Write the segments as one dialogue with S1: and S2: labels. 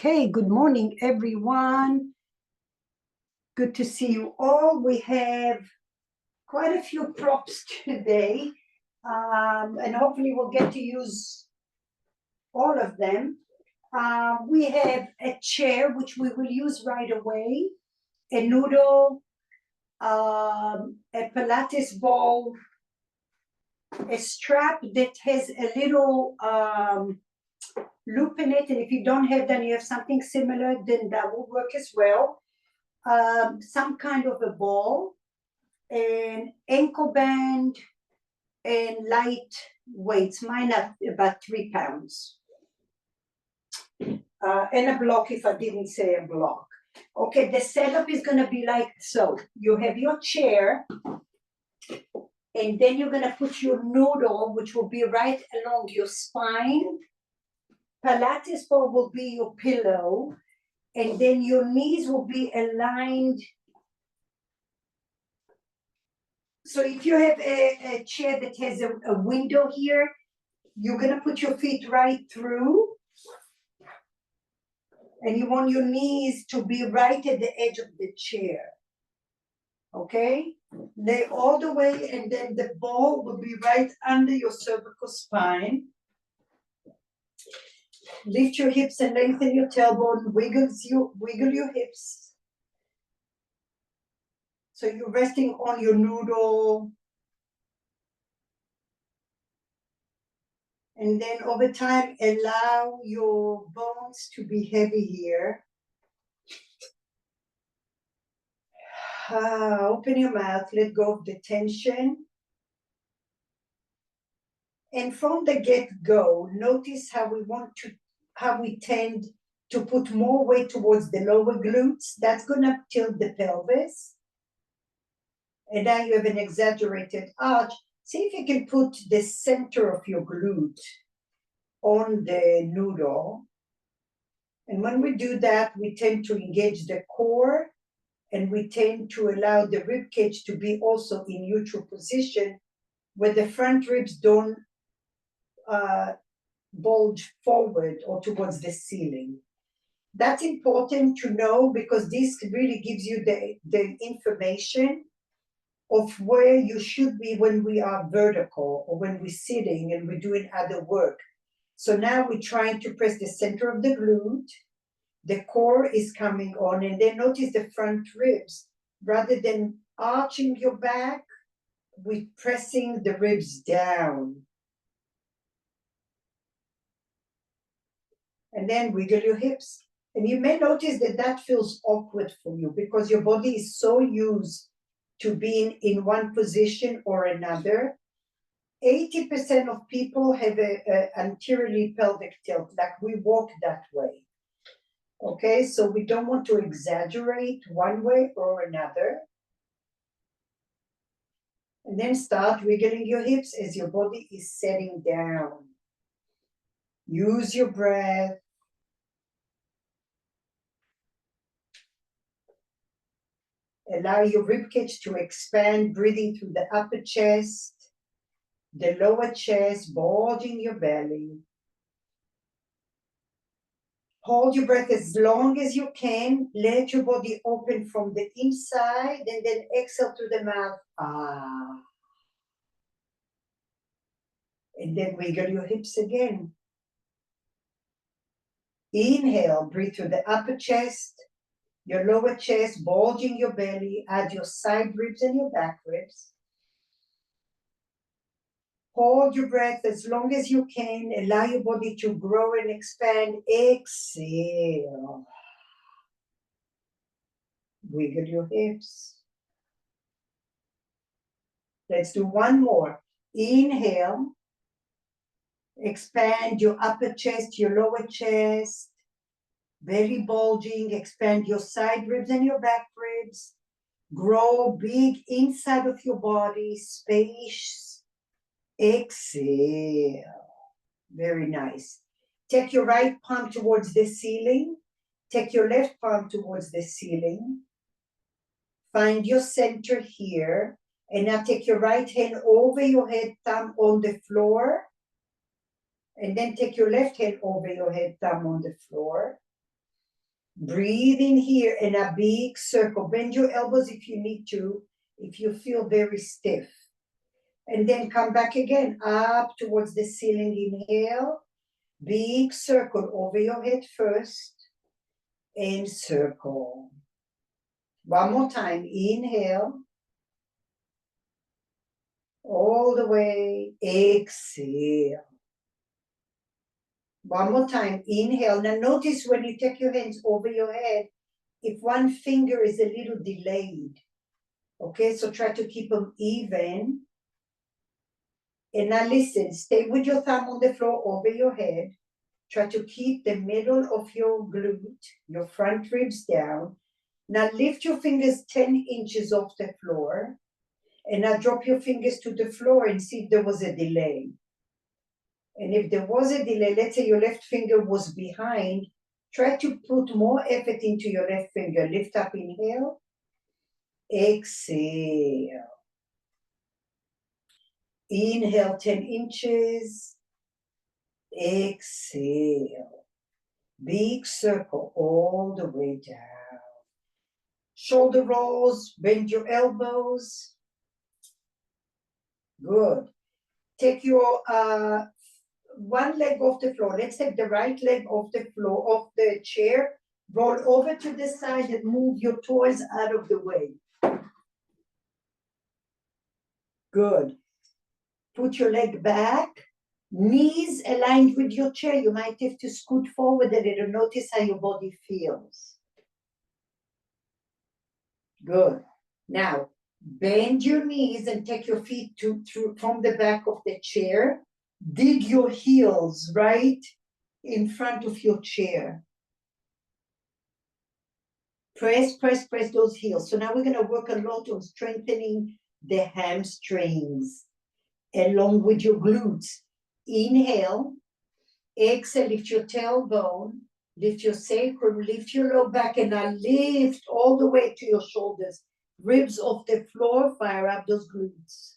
S1: Okay, good morning, everyone. Good to see you all. We have quite a few props today, and hopefully we'll get to use all of them. We have a chair, which we will use right away, a noodle, a Pilates ball, a strap that has a little loop in it, and if you don't have that, you have something similar, then that will work as well. Some kind of a ball, an ankle band, and light weights. Mine are about 3 pounds. And a block, if I didn't say a block. Okay, the setup is going to be like so. You have your chair, and then you're going to put your noodle, which will be right along your spine. Pilates ball will be your pillow, and then your knees will be aligned. So if you have a chair that has a window here, you're going to put your feet right through. And you want your knees to be right at the edge of the chair. Okay? Lay all the way, and then the ball will be right under your cervical spine. Lift your hips and lengthen your tailbone. Wiggle your hips. So you're resting on your noodle. And then over time, allow your bones to be heavy here. Open your mouth, let go of the tension. And from the get-go, notice how we tend to put more weight towards the lower glutes. That's gonna tilt the pelvis. And now you have an exaggerated arch. See if you can put the center of your glute on the noodle. And when we do that, we tend to engage the core, and we tend to allow the rib cage to be also in neutral position, where the front ribs don't bulge forward or towards the ceiling. That's important to know, because this really gives you the information of where you should be when we are vertical or when we're sitting and we're doing other work. So now we're trying to press the center of the glute. The core is coming on, and then notice the front ribs. Rather than arching your back, we're pressing the ribs down. And then wiggle your hips. And you may notice that that feels awkward for you, because your body is so used to being in one position or another. 80% of people have a anteriorly pelvic tilt, like we walk that way. Okay, so we don't want to exaggerate one way or another. And then start wiggling your hips as your body is setting down. Use your breath. Allow your ribcage to expand, breathing through the upper chest, the lower chest, bulging your belly. Hold your breath as long as you can. Let your body open from the inside, and then exhale through the mouth. Ah. And then wiggle your hips again. Inhale, breathe through the upper chest, your lower chest, bulging your belly. Add your side ribs and your back ribs. Hold your breath as long as you can. Allow your body to grow and expand. Exhale. Wiggle your hips. Let's do one more. Inhale. Expand your upper chest, your lower chest. Belly bulging. Expand your side ribs and your back ribs. Grow big inside of your body. Space. Exhale. Very nice. Take your right palm towards the ceiling. Take your left palm towards the ceiling. Find your center here. And now take your right hand over your head, thumb on the floor. And then take your left hand over your head, thumb on the floor. Breathe in here in a big circle. Bend your elbows if you need to, if you feel very stiff. And then come back again, up towards the ceiling. Inhale, big circle over your head first, and circle. One more time, inhale, all the way, exhale. One more time, inhale. Now notice when you take your hands over your head, if one finger is a little delayed, okay? So try to keep them even. And now listen, stay with your thumb on the floor over your head. Try to keep the middle of your glute, your front ribs down. Now lift your fingers 10 inches off the floor. And now drop your fingers to the floor and see if there was a delay. And if there was a delay, let's say your left finger was behind, try to put more effort into your left finger. Lift up, inhale, exhale. Inhale 10 inches, exhale. Big circle all the way down. Shoulder rolls, bend your elbows. Good. Take your one leg off the floor. Let's take the right leg off the floor, off the chair. Roll over to the side and move your toes out of the way. Good. Put your leg back. Knees aligned with your chair. You might have to scoot forward a little. Notice how your body feels. Good. Now, bend your knees and take your feet from the back of the chair. Dig your heels right in front of your chair. Press, press, press those heels. So now we're going to work a lot on strengthening the hamstrings along with your glutes. Inhale, exhale, lift your tailbone, lift your sacrum, lift your low back, and now lift all the way to your shoulders. Ribs off the floor, fire up those glutes.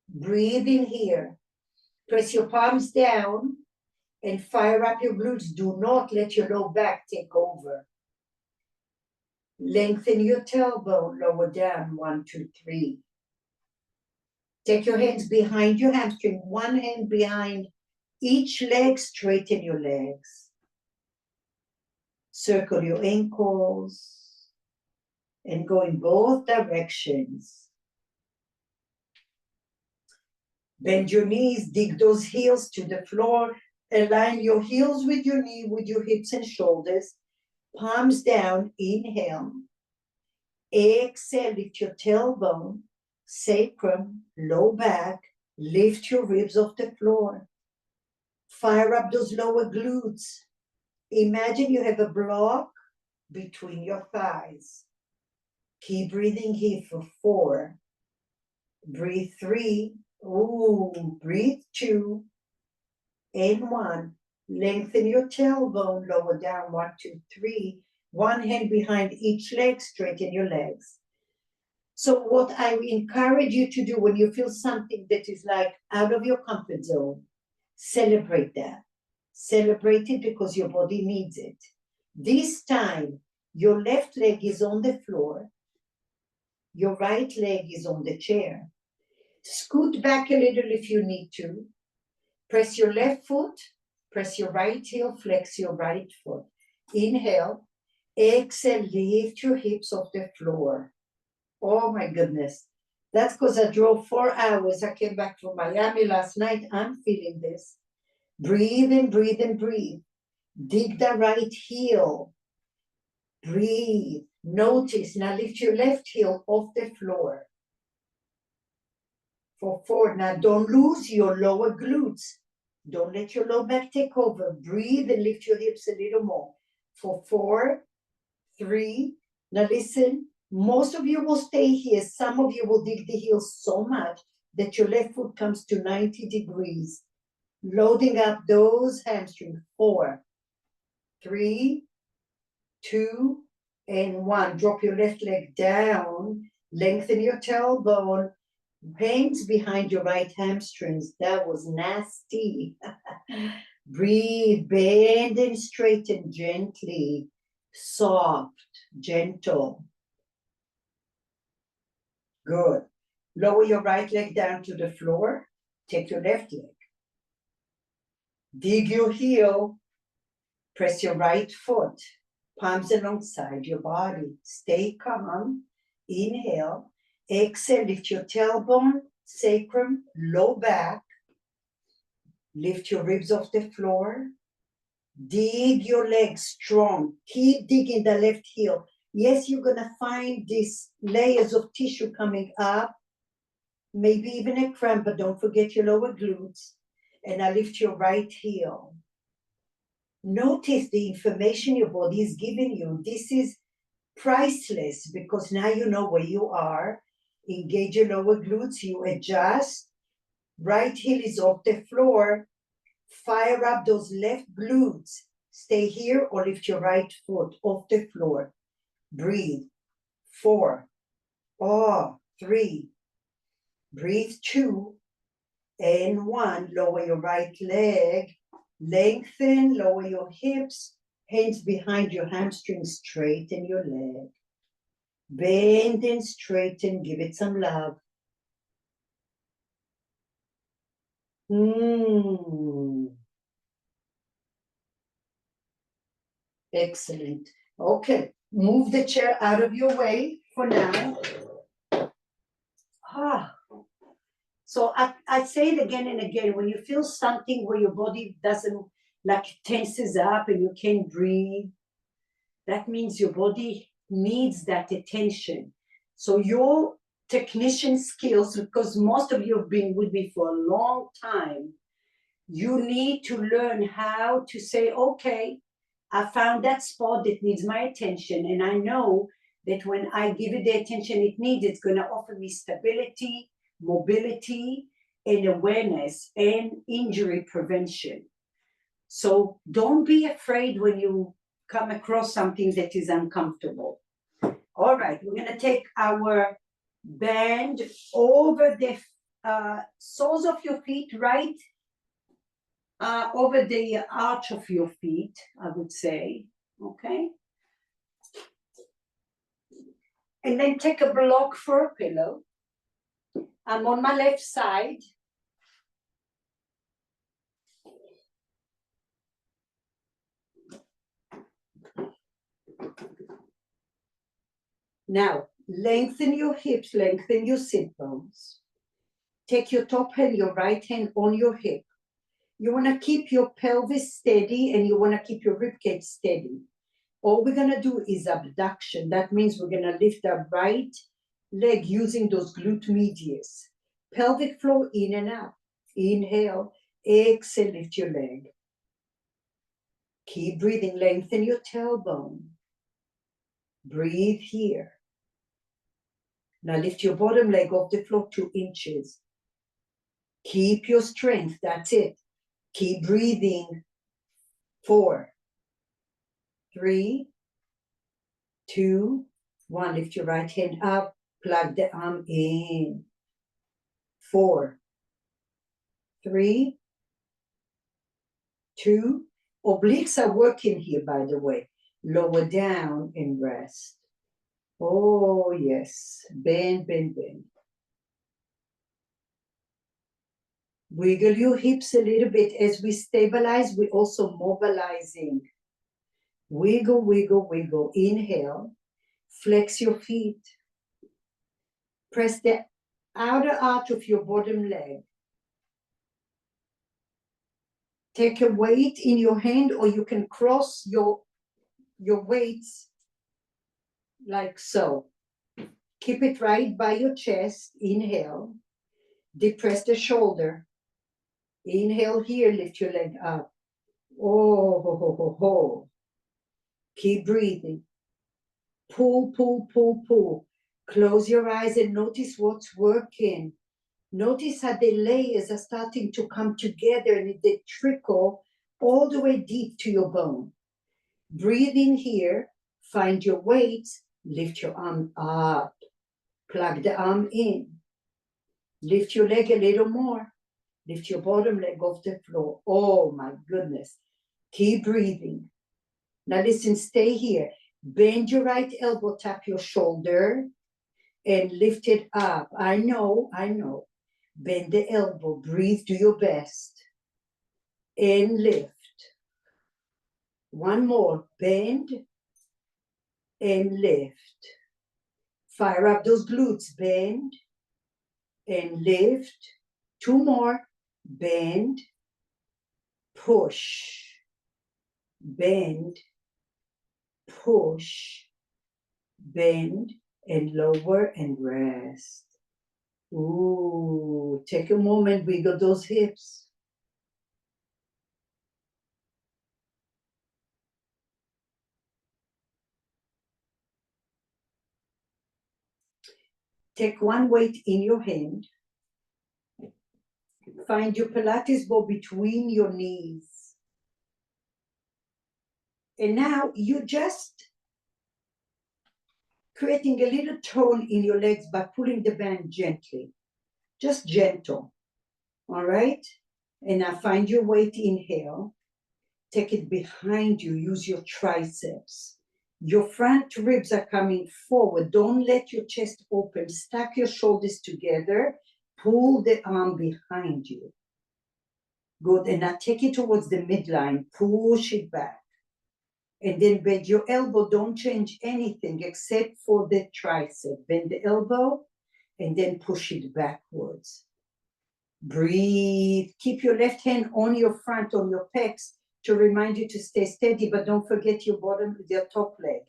S1: Breathe in here. Press your palms down and fire up your glutes. Do not let your low back take over. Lengthen your tailbone, lower down, 1, 2, 3. Take your hands behind your hamstring, one hand behind each leg, straighten your legs. Circle your ankles and go in both directions. Bend your knees, dig those heels to the floor. Align your heels with your knee, with your hips and shoulders. Palms down, inhale. Exhale, lift your tailbone, sacrum, low back. Lift your ribs off the floor. Fire up those lower glutes. Imagine you have a block between your thighs. Keep breathing here for 4. Breathe 3. Ooh, breathe 2 and 1. Lengthen your tailbone, lower down, 1, 2, 3. One hand behind each leg, straighten your legs. So what I encourage you to do when you feel something that is like out of your comfort zone, celebrate that. Celebrate it because your body needs it. This time, your left leg is on the floor. Your right leg is on the chair. Scoot back a little if you need to. Press your left foot, press your right heel, flex your right foot. Inhale, exhale, lift your hips off the floor. Oh my goodness. That's because I drove 4 hours. I came back from Miami last night. I'm feeling this. Breathe and breathe and breathe. Dig the right heel. Breathe. Notice. Now lift your left heel off the floor. For 4. Now don't lose your lower glutes. Don't let your low back take over. Breathe and lift your hips a little more. For 4, 3. Now listen. Most of you will stay here. Some of you will dig the heels so much that your left foot comes to 90 degrees. Loading up those hamstrings. 4, 3, 2, and 1. Drop your left leg down. Lengthen your tailbone. Hands behind your right hamstrings. That was nasty. Breathe. Bend and straighten gently. soft, gentle. Good. Lower your right leg down to the floor. Take your left leg. Dig your heel. Press your right foot. Palms alongside your body. Stay calm. Inhale. Exhale. Lift your tailbone, sacrum, low back. Lift your ribs off the floor. Dig your legs strong. Keep digging the left heel. Yes, you're going to find these layers of tissue coming up. Maybe even a cramp, but don't forget your lower glutes. And now lift your right heel. Notice the information your body is giving you. This is priceless because now you know where you are. Engage your lower glutes, you adjust. Right heel is off the floor. Fire up those left glutes. Stay here or lift your right foot off the floor. Breathe. 4. 3. Breathe. 2 and 1. Lower your right leg. Lengthen, lower your hips. Hands behind your hamstrings, straighten your leg. Bend and straighten, give it some love. Excellent. Okay, move the chair out of your way for now. So I say it again and again, when you feel something where your body doesn't, like tenses up and you can't breathe, that means your body needs that attention. So your technician skills, because most of you have been with me for a long time, you need to learn how to say, okay, I found that spot that needs my attention, and I know that when I give it the attention it needs, it's going to offer me stability, mobility, and awareness, and injury prevention. So don't be afraid when you come across something that is uncomfortable. All right, we're going to take our band over the soles of your feet, right? Over the arch of your feet, I would say, okay? And then take a block for a pillow. I'm on my left side. Now, lengthen your hips, lengthen your sit bones. Take your top hand, your right hand on your hip. You want to keep your pelvis steady and you want to keep your ribcage steady. All we're going to do is abduction. That means we're going to lift our right leg using those glute medius. Pelvic floor in and out. Inhale, exhale, lift your leg. Keep breathing, lengthen your tailbone. Breathe here. Now lift your bottom leg off the floor 2 inches. Keep your strength, that's it. Keep breathing. 4, 3, 2, 1. Lift your right hand up, plug the arm in. 4, 3, 2. Obliques are working here, by the way. Lower down and rest. Oh, yes. Bend, bend, bend. Wiggle your hips a little bit. As we stabilize, we're also mobilizing. Wiggle, wiggle, wiggle. Inhale. Flex your feet. Press the outer arch of your bottom leg. Take a weight in your hand, or you can cross your weights like so. Keep it right by your chest. Inhale. Depress the shoulder. Inhale here, lift your leg up. Oh, ho, ho, ho, ho. Keep breathing. Pull, pull, pull, pull. Close your eyes and notice what's working. Notice how the layers are starting to come together and they trickle all the way deep to your bone. Breathe in here. Find your weights. Lift your arm up. Plug the arm in. Lift your leg a little more. Lift your bottom leg off the floor. Oh my goodness. Keep breathing. Now listen, stay here. Bend your right elbow, tap your shoulder, and lift it up. I know. Bend the elbow, breathe, do your best. And lift. One more, bend and lift. Fire up those glutes, bend and lift. Two more, bend, push, bend, push, bend, and lower and rest. Ooh, take a moment, wiggle those hips. Take one weight in your hand. Find your Pilates ball between your knees. And now you're just creating a little tone in your legs by pulling the band gently. Just gentle. All right? And now find your weight, inhale. Take it behind you. Use your triceps. Your front ribs are coming forward. Don't let your chest open. Stack your shoulders together. Pull the arm behind you. Good. And now take it towards the midline. Push it back. And then bend your elbow. Don't change anything except for the tricep. Bend the elbow and then push it backwards. Breathe. Keep your left hand on your front, on your pecs, to remind you to stay steady, but don't forget your bottom, your top leg.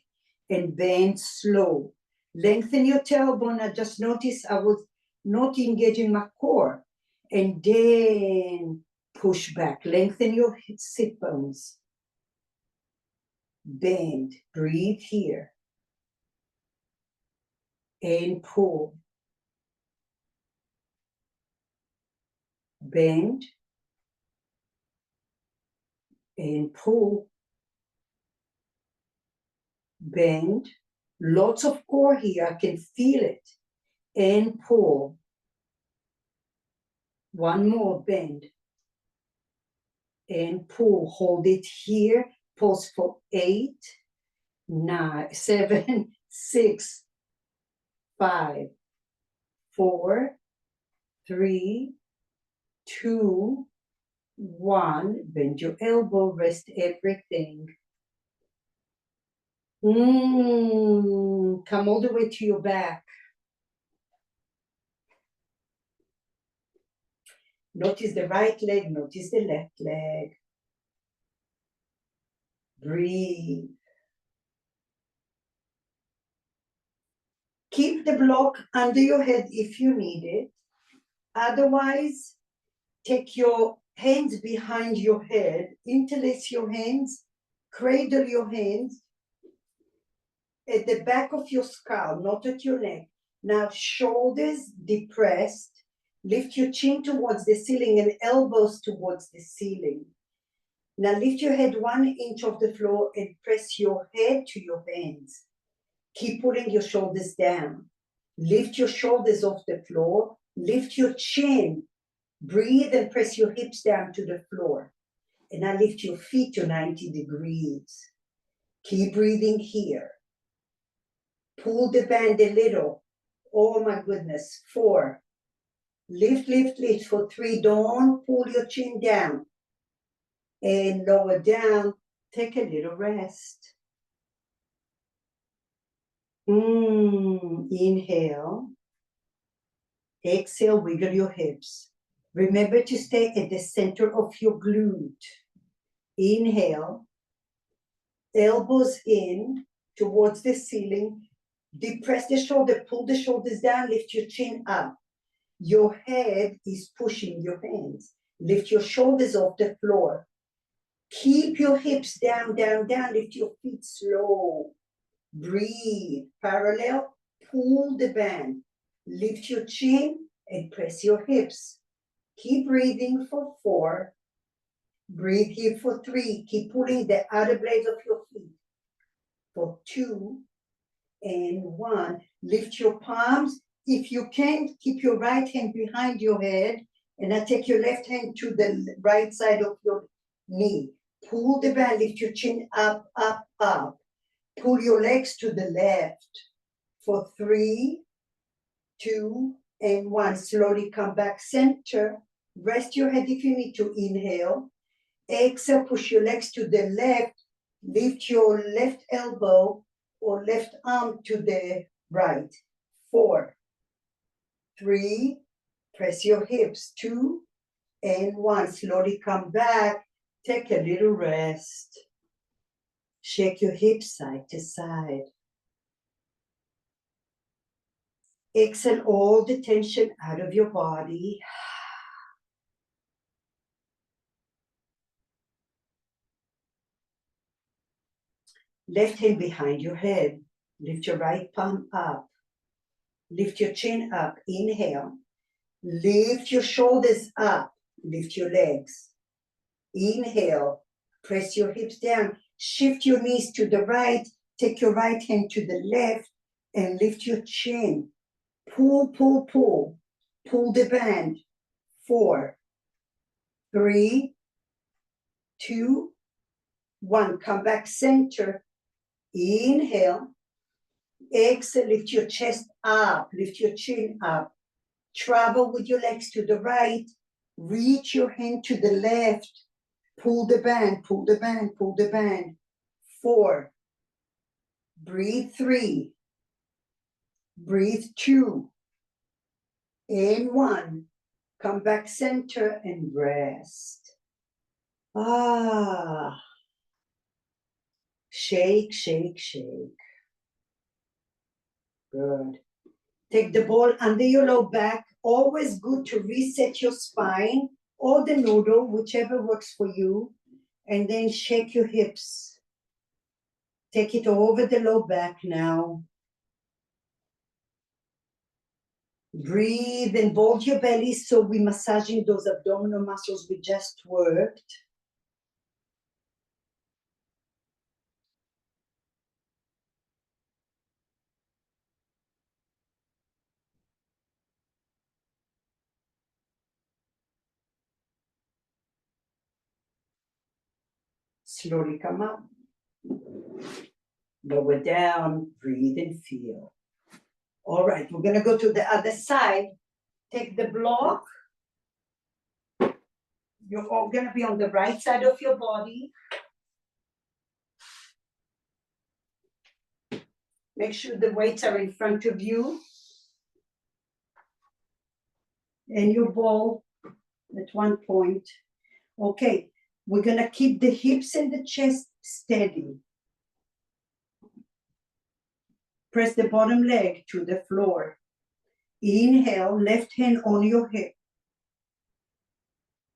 S1: And bend slow. Lengthen your tailbone. I just noticed I was not engaging my core. And then push back. Lengthen your sit bones. Bend. Breathe here. And pull. Bend. And pull. Bend. Lots of core here. I can feel it. And pull. One more, bend. And pull. Hold it here. Pause for 8, 9, 7, 6, 5, 4, 3, 2, 1. Bend your elbow. Rest everything. Come all the way to your back. Notice the right leg. Notice the left leg. Breathe. Keep the block under your head if you need it. Otherwise, take your hands behind your head, interlace your hands, cradle your hands at the back of your skull, not at your neck. Now, shoulders depressed. Lift your chin towards the ceiling and elbows towards the ceiling. Now, lift your head 1 inch off the floor and press your head to your hands. Keep pulling your shoulders down. Lift your shoulders off the floor. Lift your chin. Breathe and press your hips down to the floor. And now lift your feet to 90 degrees. Keep breathing here. Pull the band a little. Oh my goodness. 4. Lift, lift, lift for 3. Don't pull your chin down. And lower down. Take a little rest. Inhale. Exhale, wiggle your hips. Remember to stay at the center of your glute. Inhale. Elbows in towards the ceiling. Depress the shoulder, pull the shoulders down, lift your chin up. Your head is pushing your hands. Lift your shoulders off the floor. Keep your hips down, down, down. Lift your feet slow. Breathe. Parallel. Pull the band. Lift your chin and press your hips. Keep breathing for 4. Breathe here for 3. Keep pulling the outer blades of your feet. For 2 and 1. Lift your palms. If you can, keep your right hand behind your head. And now take your left hand to the right side of your knee. Pull the band. Lift your chin up, up, up. pull your legs to the left for 3, 2, and 1. Slowly come back center. Rest your head if you need to. Inhale. Exhale, push your legs to the left. Lift your left elbow or left arm to the right. 4, 3, press your hips. 2, and 1. Slowly come back. Take a little rest. Shake your hips side to side. Exhale all the tension out of your body. Left hand behind your head. Lift your right palm up. Lift your chin up. Inhale. Lift your shoulders up. Lift your legs. Inhale. Press your hips down. Shift your knees to the right. Take your right hand to the left and lift your chin. Pull, pull, pull. Pull the band. 4, 3, 2, 1. Come back center. Inhale. Exhale. Lift your chest up. Lift your chin up. Travel with your legs to the right. Reach your hand to the left. Pull the band, pull the band, pull the band. 4. Breathe 3. Breathe 2. And 1. Come back center and rest. Shake, shake, shake. Good. Take the ball under your low back. Always good to reset your spine or the noodle, whichever works for you. And then shake your hips. Take it over the low back now. Breathe and bulge your belly, so we're massaging those abdominal muscles we just worked. Slowly come up. Lower down, breathe and feel. All right, we're gonna go to the other side. Take the block. You're all gonna be on the right side of your body. Make sure the weights are in front of you. And your ball at one point. Okay, we're gonna keep the hips and the chest steady. Press the bottom leg to the floor. Inhale, left hand on your hip.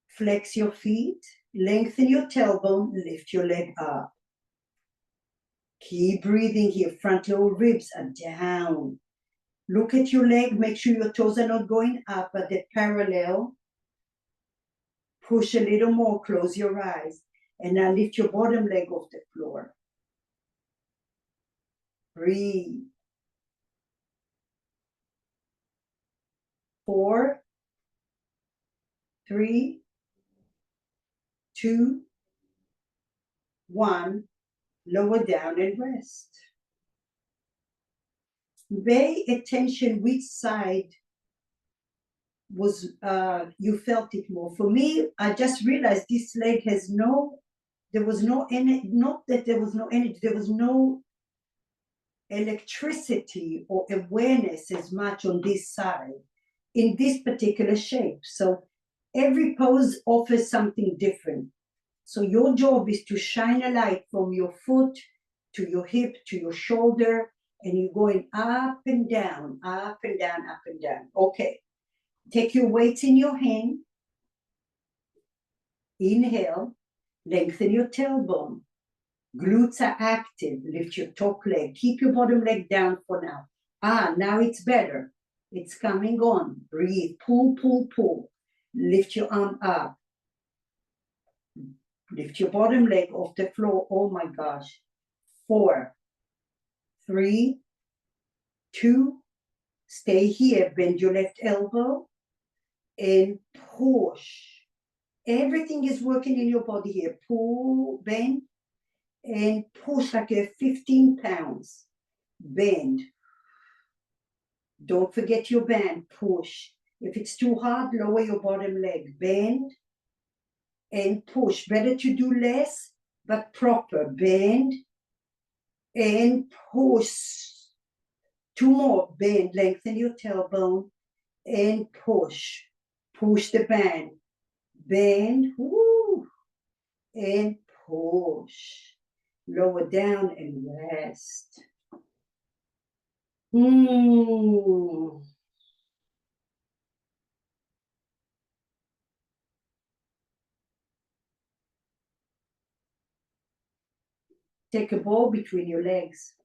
S1: Flex your feet, lengthen your tailbone, lift your leg up. Keep breathing here. Front lower ribs are down. Look at your leg. Make sure your toes are not going up, but they're parallel. Push a little more. Close your eyes. And now lift your bottom leg off the floor. Breathe. 4, 3, 2, 1. Lower down and rest. Pay attention which side was you felt it more. For me, I just realized this leg has there was no energy, not that there was no energy, there was no electricity or awareness as much on this side in this particular shape. So every pose offers something different. So your job is to shine a light from your foot to your hip to your shoulder, and you're going up and down, up and down, up and down. Okay. Take your weights in your hand. Inhale. Lengthen your tailbone. Glutes are active. Lift your top leg. Keep your bottom leg down for now. Now it's better. It's coming on. Breathe. Pull, pull, pull. Lift your arm up. Lift your bottom leg off the floor. Oh my gosh. 4, 3, 2. Stay here. Bend your left elbow and push. Everything is working in your body here. Pull, bend, and push like you have 15 pounds. Bend. Don't forget your band. Push. If it's too hard, lower your bottom leg. Bend and push. Better to do less, but proper. Bend and push. 2 more. Bend. Lengthen your tailbone and push. Push the band. Bend. Woo, and push. Lower down and rest. Take a ball between your legs.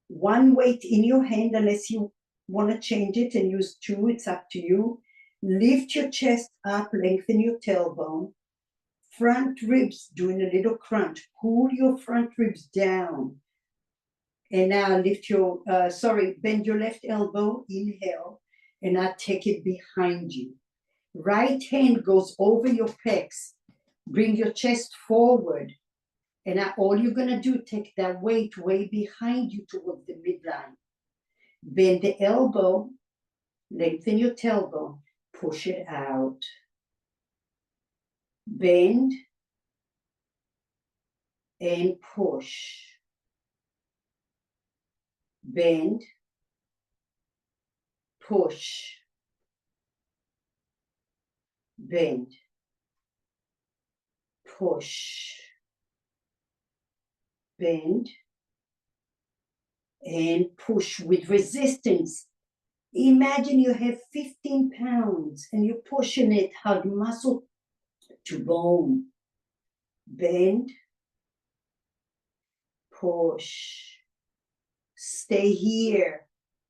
S1: One weight in your hand, unless you want to change it and use 2, it's up to you. Lift your chest up, lengthen your tailbone. Front ribs doing a little crunch. Pull your front ribs down. And now lift your, bend your left elbow, inhale, and now take it behind you. Right hand goes over your pecs. Bring your chest forward. And now all you're going to do, take that weight way behind you towards the midline. Bend the elbow, lengthen your tailbone, push it out. Bend and push. Bend, push. Bend, push. Bend and push with resistance. Imagine you have 15 pounds and you're pushing it hard, muscle to bone. Bend, push. Stay here.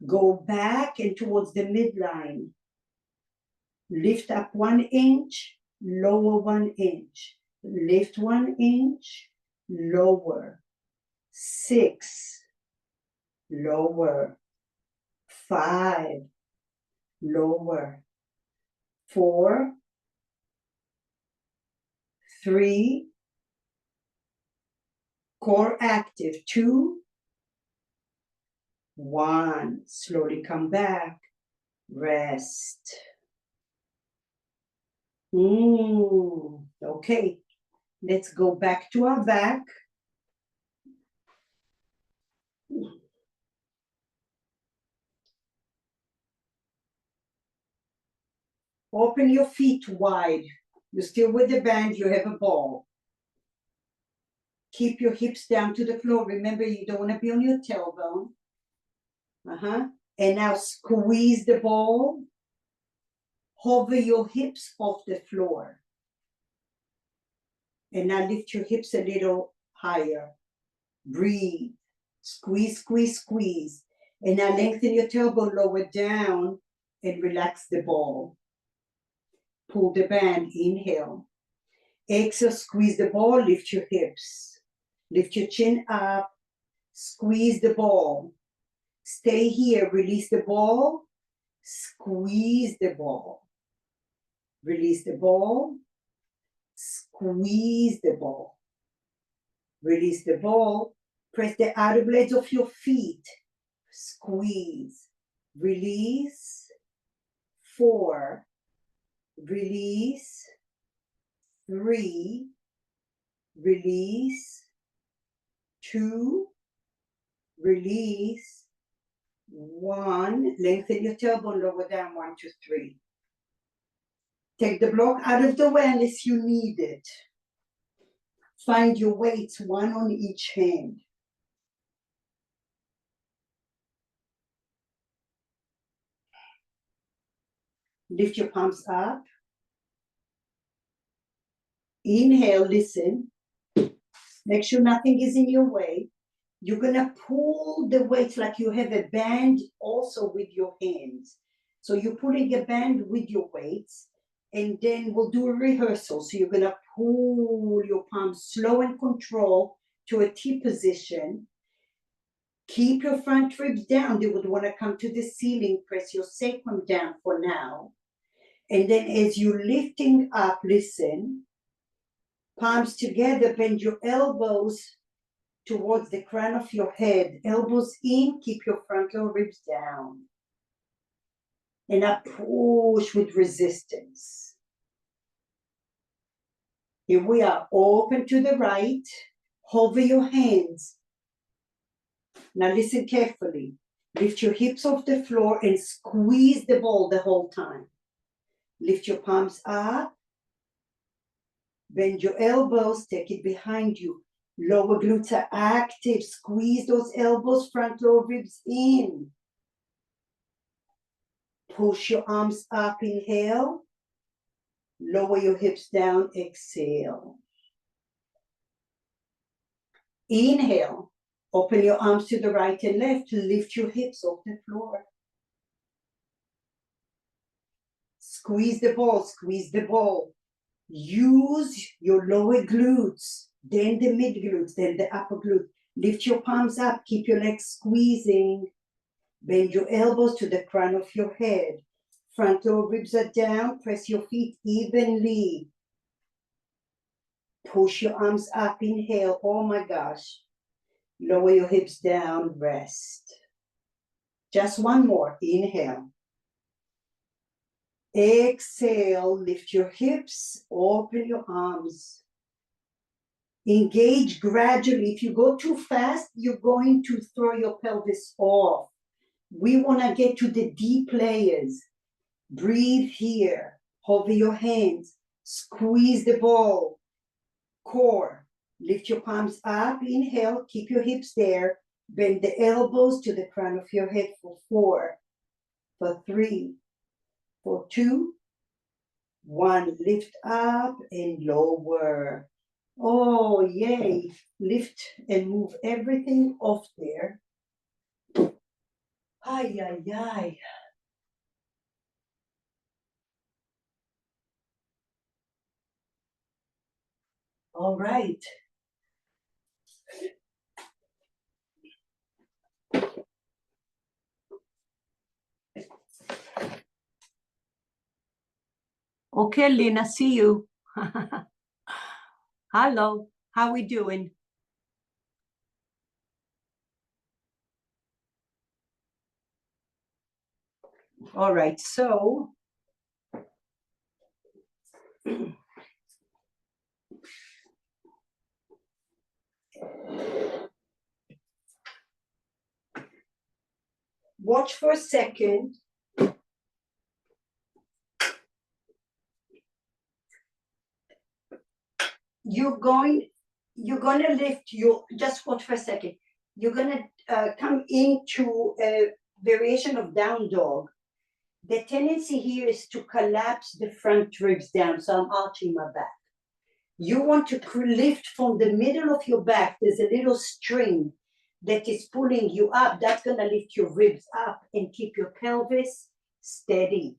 S1: Go back and towards the midline. Lift up 1 inch, lower 1 inch. Lift 1 inch, lower. 6, lower. 5, lower. 4, 3, core active. 2, 1. Slowly come back. Rest. Okay. Let's go back to our back. Open your feet wide. You're still with the band, you have a ball. Keep your hips down to the floor. Remember, you don't want to be on your tailbone. And now squeeze the ball. Hover your hips off the floor. And now lift your hips a little higher. Breathe. Squeeze, squeeze, squeeze. And now lengthen your tailbone, lower down, and relax the ball. Pull the band, inhale. Exhale, squeeze the ball, lift your hips. Lift your chin up, squeeze the ball. Stay here, release the ball, squeeze the ball. Release the ball, squeeze the ball. Release the ball, press the outer blades of your feet. Squeeze, release, 4, release, 3, release, 2, release, 1. Lengthen your tailbone, lower down, 1, 2, 3. Take the block out of the way unless you need it. Find your weights, 1 on each hand. Lift your palms up. Inhale, listen. Make sure nothing is in your way. You're going to pull the weights like you have a band also with your hands. So you're pulling a band with your weights, and then we'll do a rehearsal. So you're going to pull your palms slow and control to a T position. Keep your front ribs down. They would want to come to the ceiling. Press your sacrum down for now. And then as you're lifting up, listen. Palms together, bend your elbows towards the crown of your head. Elbows in, keep your frontal ribs down. And now push with resistance. Here we are, open to the right. Hover your hands. Now listen carefully. Lift your hips off the floor and squeeze the ball the whole time. Lift your palms up. Bend your elbows, take it behind you. Lower glutes are active. Squeeze those elbows, front lower ribs in. Push your arms up, inhale. Lower your hips down, exhale. Inhale. Open your arms to the right and left. Lift your hips off the floor. Squeeze the ball, squeeze the ball. Use your lower glutes, then the mid glutes, then the upper glutes. Lift your palms up, keep your legs squeezing. Bend your elbows to the crown of your head. Front lower ribs are down, press your feet evenly. Push your arms up, inhale, oh my gosh. Lower your hips down, rest. Just one more, inhale. Exhale, lift your hips, open your arms. Engage gradually. If you go too fast, you're going to throw your pelvis off. We want to get to the deep layers. Breathe here. Hover your hands. Squeeze the ball. Core. Lift your palms up. Inhale. Keep your hips there. Bend the elbows to the crown of your head for 4, for 3, for 2, 1. Lift up and lower. Oh, yay. Lift and move everything off there. Ay, ay, ay. All right. Okay, Lena, see you. Hello, how we doing? All right, so watch for a second. You're gonna lift your, just watch for a second. You're gonna come into a variation of down dog. The tendency here is to collapse the front ribs down, so I'm arching my back. You want to lift from the middle of your back. There's a little string that is pulling you up. That's gonna lift your ribs up and keep your pelvis steady.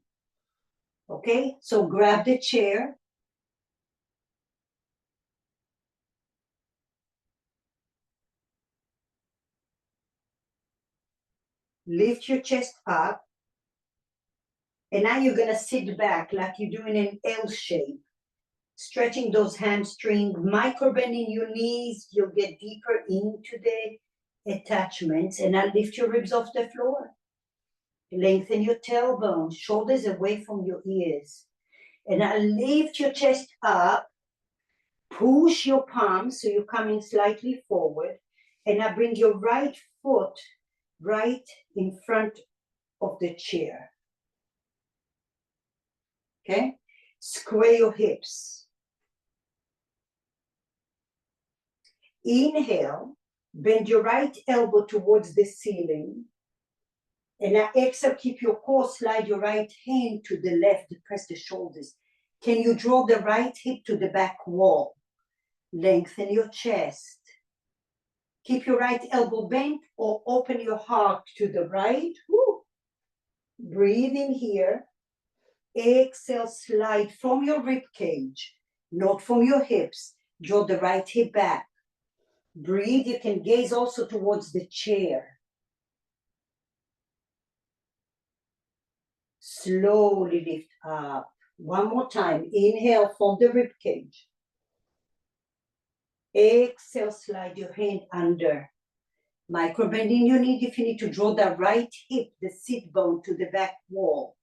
S1: Okay, so grab the chair. Lift your chest up. And now you're gonna sit back like you're doing an L shape. Stretching those hamstrings, micro bending your knees. You'll get deeper into the attachments. And now lift your ribs off the floor. Lengthen your tailbone, shoulders away from your ears. And now lift your chest up. Push your palms so you're coming slightly forward. And now bring your right foot right in front of the chair. Okay? Square your hips. Inhale, bend your right elbow towards the ceiling. And now exhale, keep your core, slide your right hand to the left, press the shoulders. Can you draw the right hip to the back wall? Lengthen your chest. Keep your right elbow bent or open your heart to the right. Woo. Breathe in here. Exhale, slide from your rib cage, not from your hips. Draw the right hip back. Breathe. You can gaze also towards the chair. Slowly lift up. One more time. Inhale from the rib cage. Exhale, slide your hand under. Micro bending your knee if you need to draw the right hip, the sit bone to the back wall.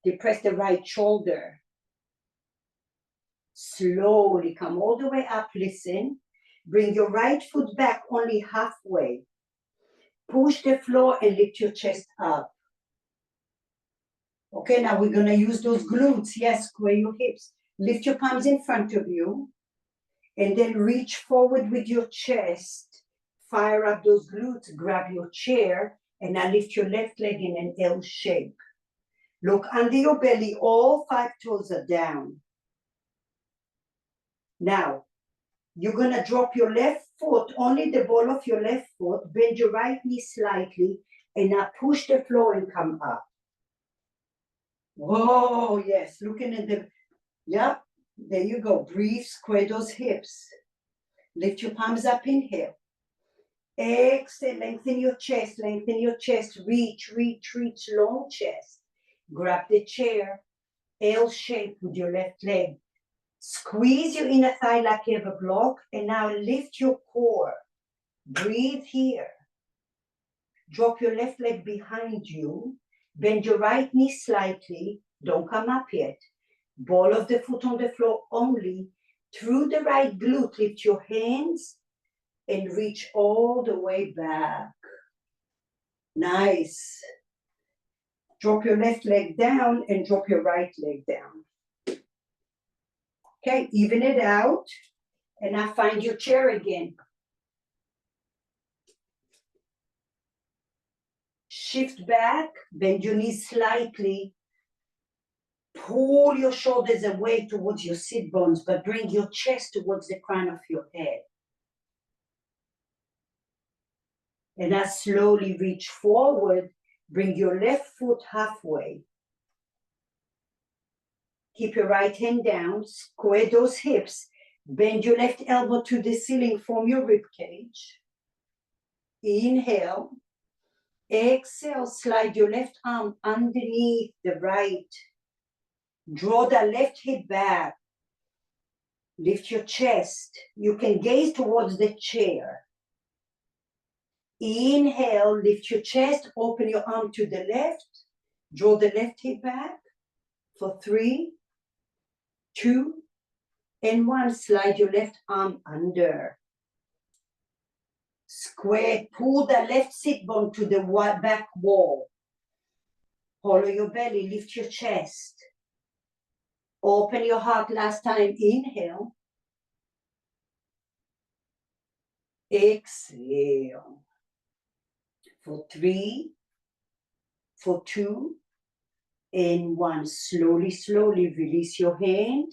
S1: Depress the right shoulder. Slowly come all the way up, listen. Bring your right foot back only halfway. Push the floor and lift your chest up. Okay, now we're gonna use those glutes. Yes, square your hips. Lift your palms in front of you. And then reach forward with your chest. Fire up those glutes, grab your chair, and now lift your left leg in an L shape. Look under your belly, all 5 toes are down. Now, you're gonna drop your left foot, only the ball of your left foot, bend your right knee slightly, and now push the floor and come up. Whoa, yes, looking at the, yep, there you go. Breathe, square those hips. Lift your palms up, inhale. Exhale, lengthen your chest, reach, reach, reach, long chest. Grab the chair, L shape with your left leg. Squeeze your inner thigh like you have a block, and now lift your core. Breathe here. Drop your left leg behind you. Bend your right knee slightly. Don't come up yet. Ball of the foot on the floor only. Through the right glute, lift your hands and reach all the way back. Nice. Drop your left leg down and drop your right leg down. Okay, even it out. And now find your chair again. Shift back, bend your knees slightly. Pull your shoulders away towards your sit bones, but bring your chest towards the crown of your head. And now slowly reach forward, bring your left foot halfway. Keep your right hand down, square those hips, bend your left elbow to the ceiling, form your rib cage. Inhale. Exhale, slide your left arm underneath the right. Draw the left hip back. Lift your chest. You can gaze towards the chair. Inhale, lift your chest, open your arm to the left. Draw the left hip back for 3, 2, and 1. Slide your left arm under. Square, pull the left sit bone to the back wall. Hollow your belly, lift your chest. Open your heart last time, inhale. Exhale. For 3, for 2, and 1. Slowly, slowly release your hand.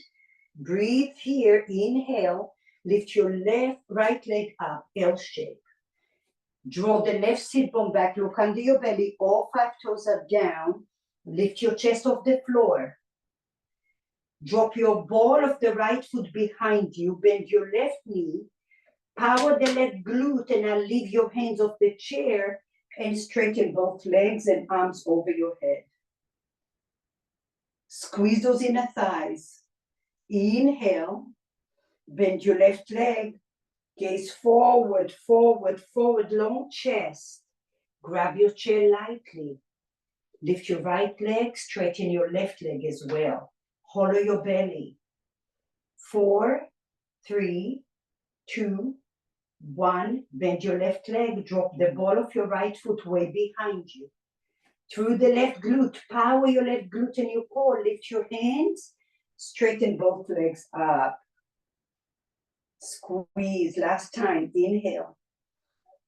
S1: Breathe here, inhale. Lift your right leg up, L shape. Draw the left sit bone back, look under your belly, all 5 toes are down. Lift your chest off the floor. Drop your ball of the right foot behind you, bend your left knee, power the left glute, and now leave your hands off the chair and straighten both legs and arms over your head. Squeeze those inner thighs. Inhale, bend your left leg, gaze forward, forward, forward, long chest. Grab your chair lightly. Lift your right leg, straighten your left leg as well. Hollow your belly. 4, 3, 2, 1. Bend your left leg, drop the ball of your right foot way behind you. Through the left glute, power your left glute and your core. Lift your hands, straighten both legs up. Squeeze, last time, inhale.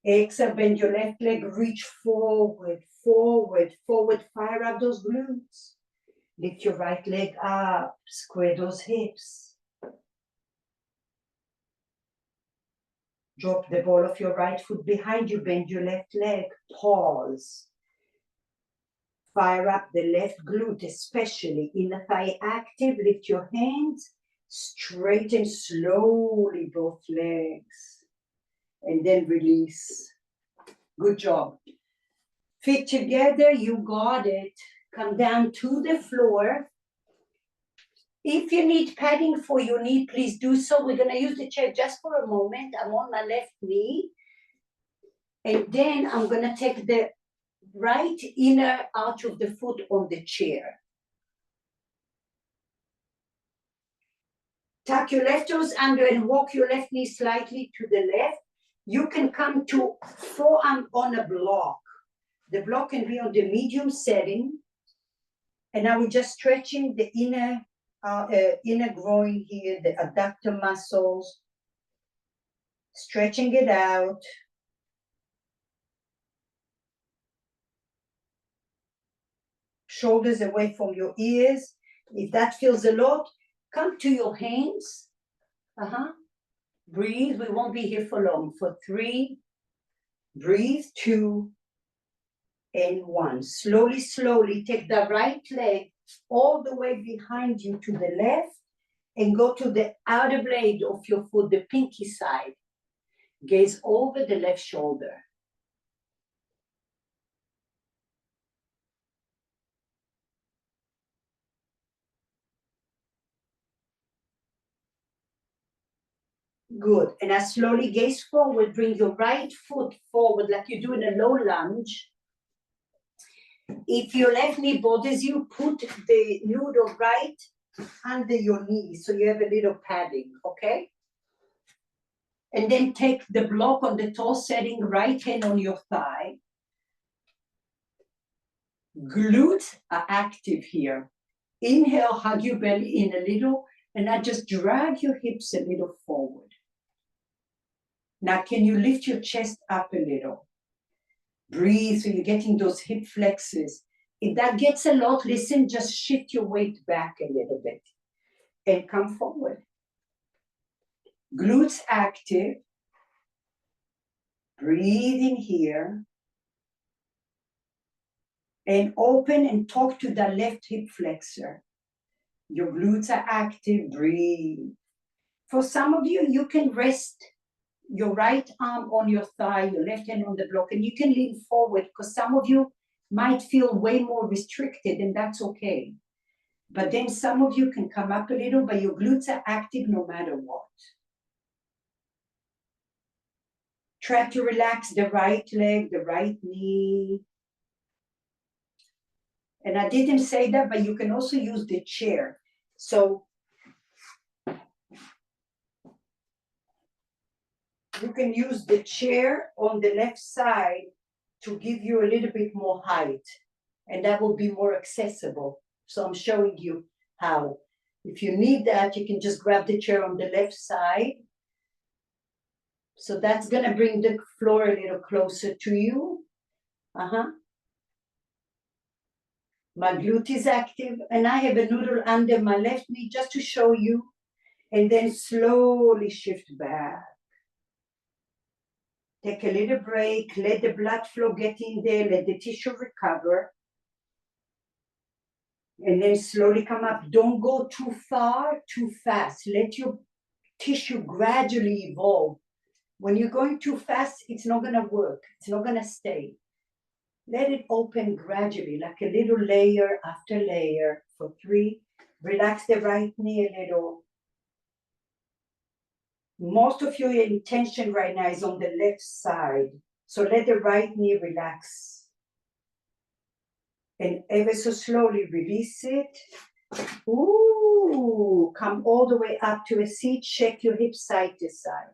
S1: Exhale, bend your left leg, reach forward, forward, forward. Fire up those glutes. Lift your right leg up, square those hips. Drop the ball of your right foot behind you, bend your left leg, pause. Fire up the left glute, especially inner thigh active. Lift your hands, straighten slowly both legs, and then release. Good job. Feet together, you got it. Come down to the floor. If you need padding for your knee, please do so. We're gonna use the chair just for a moment. I'm on my left knee. And then I'm gonna take the right inner arch of the foot on the chair. Tuck your left toes under and walk your left knee slightly to the left. You can come to forearm on a block. The block can be on the medium setting. And now we're just stretching the inner groin here, the adductor muscles, stretching it out. Shoulders away from your ears. If that feels a lot, come to your hands. Breathe. We won't be here for long. For 3, breathe. 2, and 1. Slowly, slowly take the right leg all the way behind you to the left and go to the outer blade of your foot, the pinky side. Gaze over the left shoulder. Good. And now slowly gaze forward. Bring your right foot forward like you do in a low lunge. If your left knee bothers you, put the noodle right under your knee so you have a little padding, okay? And then take the block on the toe setting, right hand on your thigh. Glutes are active here. Inhale, hug your belly in a little, and now just drag your hips a little forward. Now, can you lift your chest up a little? Breathe so you're getting those hip flexes. If that gets a lot, listen, just shift your weight back a little bit and come forward. Glutes active. Breathe in here. And open and talk to the left hip flexor. Your glutes are active. Breathe. For some of you, you can rest your right arm on your thigh, your left hand on the block, and you can lean forward because some of you might feel way more restricted, and that's okay. But then some of you can come up a little, but your glutes are active no matter what. Try to relax the right leg, the right knee. And I didn't say that, but you can also use the chair. So you can use the chair on the left side to give you a little bit more height, and that will be more accessible. So I'm showing you how. If you need that, you can just grab the chair on the left side. So that's gonna bring the floor a little closer to you. My glute is active, and I have a noodle under my left knee just to show you, and then slowly shift back. Take a little break, let the blood flow get in there, let the tissue recover. And then slowly come up. Don't go too far, too fast. Let your tissue gradually evolve. When you're going too fast, it's not gonna work. It's not gonna stay. Let it open gradually, like a little layer after layer. For 3, relax the right knee a little. Most of your intention right now is on the left side. So let the right knee relax. And ever so slowly release it. Ooh, come all the way up to a seat. Shake your hips side to side.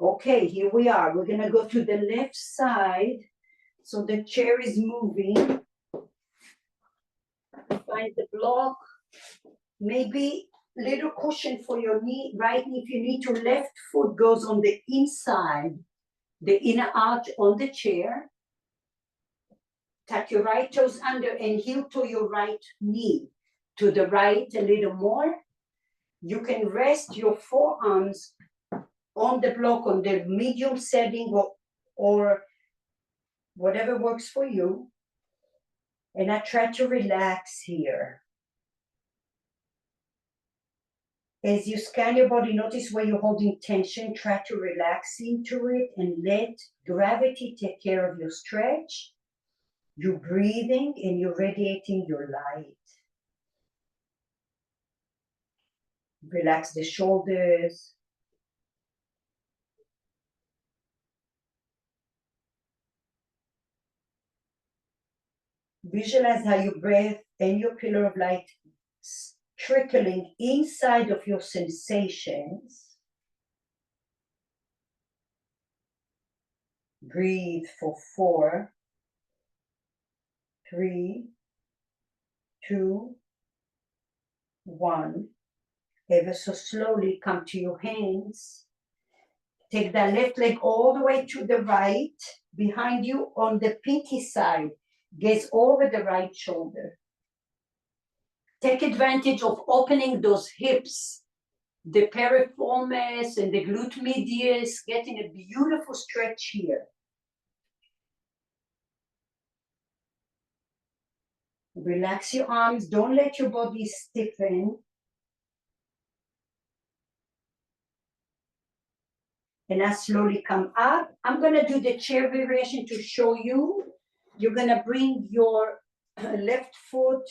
S1: Okay, here we are. We're gonna go to the left side. So the chair is moving. Find the block. Maybe little cushion for your knee, right knee. If you need to, left foot goes on the inside, the inner arch on the chair. Tuck your right toes under and heel to your right knee. To the right a little more. You can rest your forearms on the block, on the medium setting, or whatever works for you. And I try to relax here. As you scan your body, notice where you're holding tension. Try to relax into it and let gravity take care of your stretch. You're breathing and you're radiating your light. Relax the shoulders. Visualize how your breath and your pillar of light trickling inside of your sensations. Breathe for 4, 3, 2, 1. Ever so slowly come to your hands. Take that left leg all the way to the right, behind you on the pinky side. Gaze over the right shoulder. Take advantage of opening those hips, the piriformis and the glute medius, getting a beautiful stretch here. Relax your arms, don't let your body stiffen. And now slowly come up. I'm gonna do the chair variation to show you. You're gonna bring your left foot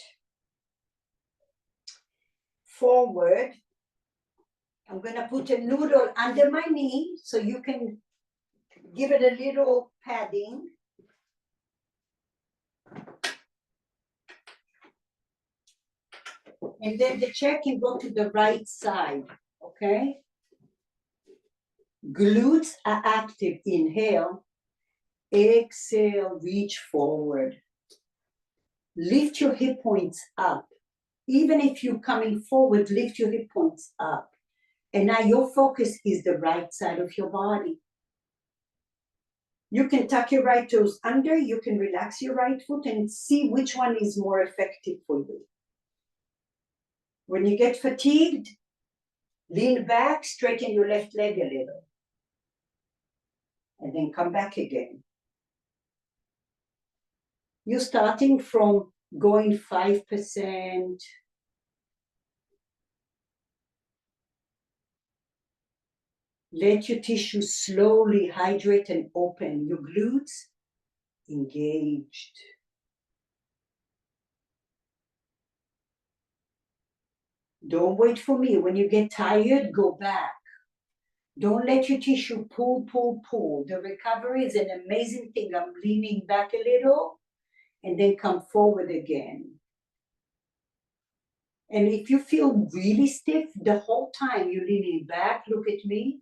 S1: forward. I'm gonna put a noodle under my knee so you can give it a little padding. And then the chair can go to the right side, okay? Glutes are active. Inhale. Exhale, reach forward. Lift your hip points up. Even if you're coming forward, lift your hip points up. And now your focus is the right side of your body. You can tuck your right toes under, you can relax your right foot and see which one is more effective for you. When you get fatigued, lean back, straighten your left leg a little. And then come back again. You're starting from going 5%. Let your tissue slowly hydrate and open. Your glutes engaged. Don't wait for me. When you get tired, go back. Don't let your tissue pull, pull, pull. The recovery is an amazing thing. I'm leaning back a little and then come forward again. And if you feel really stiff, the whole time you're leaning back, look at me,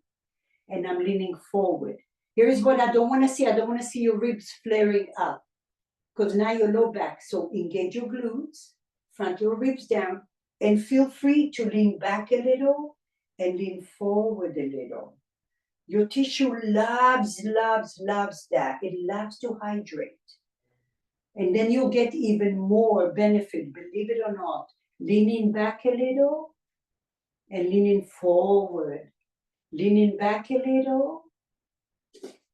S1: and I'm leaning forward. Here's what I don't want to see. I don't want to see your ribs flaring up because now you're low back. So engage your glutes, front your ribs down, and feel free to lean back a little and lean forward a little. Your tissue loves, loves, loves that. It loves to hydrate. And then you'll get even more benefit, believe it or not. Leaning back a little and leaning forward. Leaning back a little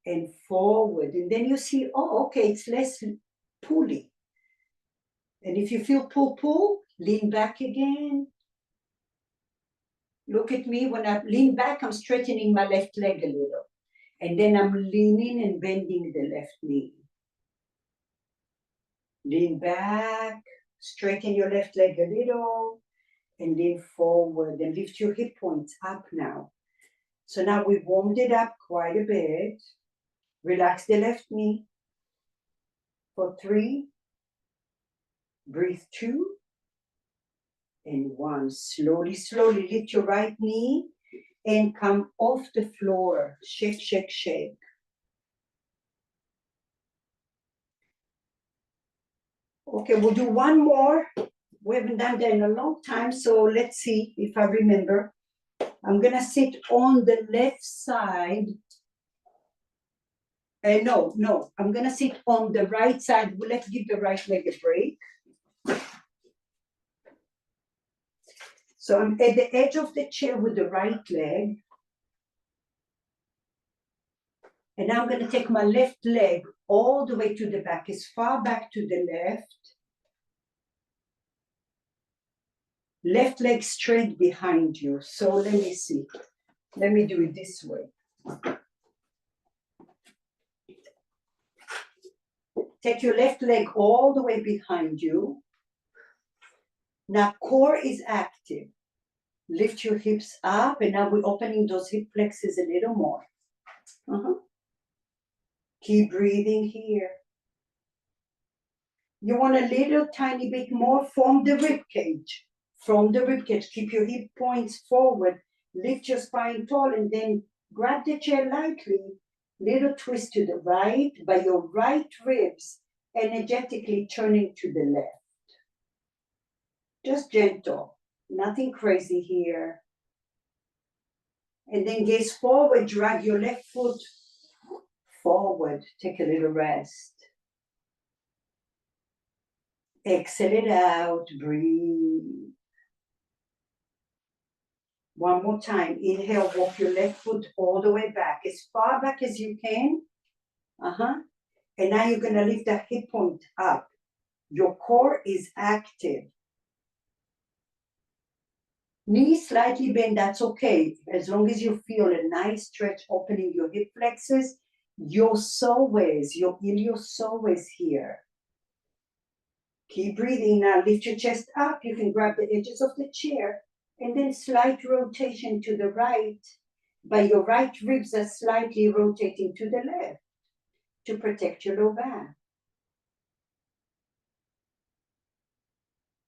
S1: and forward. And then you see, oh, okay, it's less pulling. And if you feel pull, pull, lean back again. Look at me. When I lean back, I'm straightening my left leg a little. And then I'm leaning and bending the left knee. Lean back, straighten your left leg a little, and lean forward and lift your hip points up now. So now we've warmed it up quite a bit. Relax the left knee for 3. Breathe 2 and 1. Slowly, slowly lift your right knee and come off the floor. Shake, shake, shake. Okay, we'll do one more. We haven't done that in a long time, so let's see if I remember. I'm gonna sit on the left side. No, I'm gonna sit on the right side. Let's give the right leg a break. So I'm at the edge of the chair with the right leg. And now I'm gonna take my left leg all the way to the back, as far back to the left. Left leg straight behind you. So let me see. Let me do it this way. Take your left leg all the way behind you. Now core is active. Lift your hips up, and now we're opening those hip flexors a little more. Keep breathing here. You want a little tiny bit more from the rib cage. From the rib cage, keep your hip points forward. Lift your spine tall, and then grab the chair lightly. Little twist to the right by your right ribs, energetically turning to the left. Just gentle, nothing crazy here. And then gaze forward, drag your left foot forward. Take a little rest. Exhale it out, breathe. One more time. Inhale, walk your left foot all the way back, as far back as you can. And now you're going to lift the hip point up. Your core is active. Knees slightly bent, that's okay. As long as you feel a nice stretch opening your hip flexors, your psoas, your iliopsoas here. Keep breathing now. Lift your chest up. You can grab the edges of the chair, and then slight rotation to the right. By your right ribs are slightly rotating to the left to protect your low back.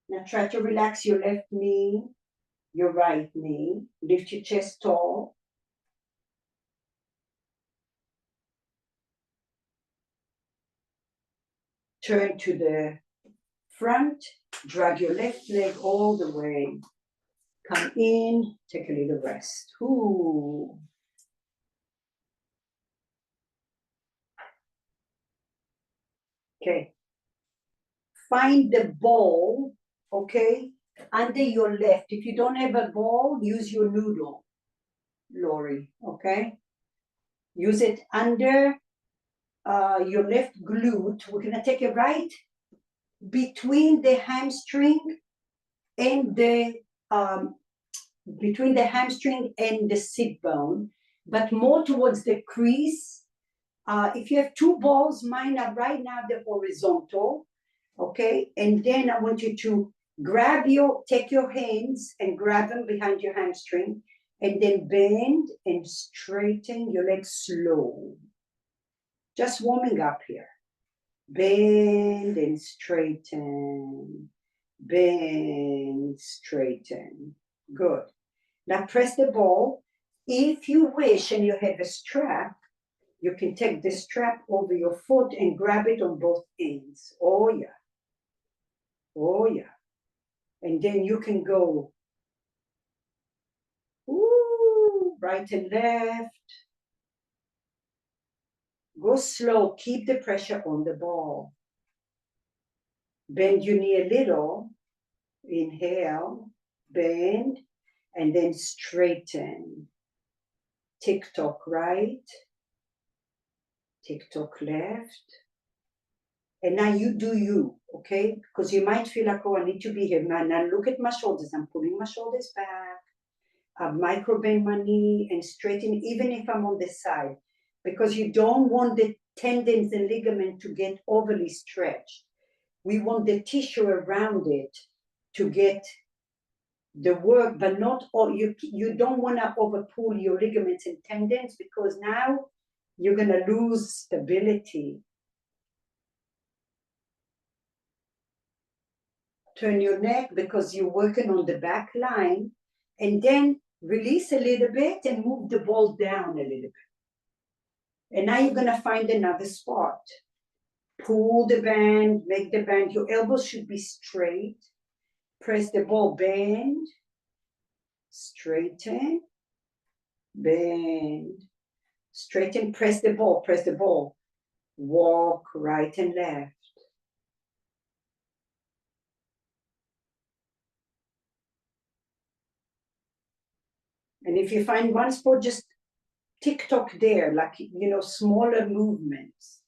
S1: Now try to relax your left knee, your right knee. Lift your chest tall. Turn to the front. Drag your left leg all the way. Come in. Take a little rest. Ooh. Okay. Find the ball, okay, under your left. If you don't have a ball, use your noodle, Lori, okay? Use it under your left glute. We're gonna take it right between the hamstring and the sit bone, but more towards the crease. If you have two balls, mine are right now the horizontal, okay? And then I want you to take your hands and grab them behind your hamstring, and then bend and straighten your legs slow. Just warming up here. Bend and straighten. Bend, straighten. Good. Now press the ball. If you wish and you have a strap, you can take the strap over your foot and grab it on both ends. Oh, yeah. Oh, yeah. And then you can go right and left. Go slow. Keep the pressure on the ball. Bend your knee a little. Inhale. Bend. And then straighten. Tick-tock right. Tick-tock left. And now you do you, okay? Because you might feel like, oh, I need to be here. Now look at my shoulders. I'm pulling my shoulders back. I micro bend my knee and straighten, even if I'm on the side. Because you don't want the tendons and ligament to get overly stretched. We want the tissue around it to get the work, but not all. You don't want to overpull your ligaments and tendons, because now you're going to lose stability. Turn your neck because you're working on the back line, and then release a little bit and move the ball down a little bit. And now you're going to find another spot. Pull the band, make the band. Your elbows should be straight. Press the ball, bend, straighten, bend, straighten, press the ball, press the ball. Walk right and left. And if you find one spot, just tick-tock there, like, smaller movements.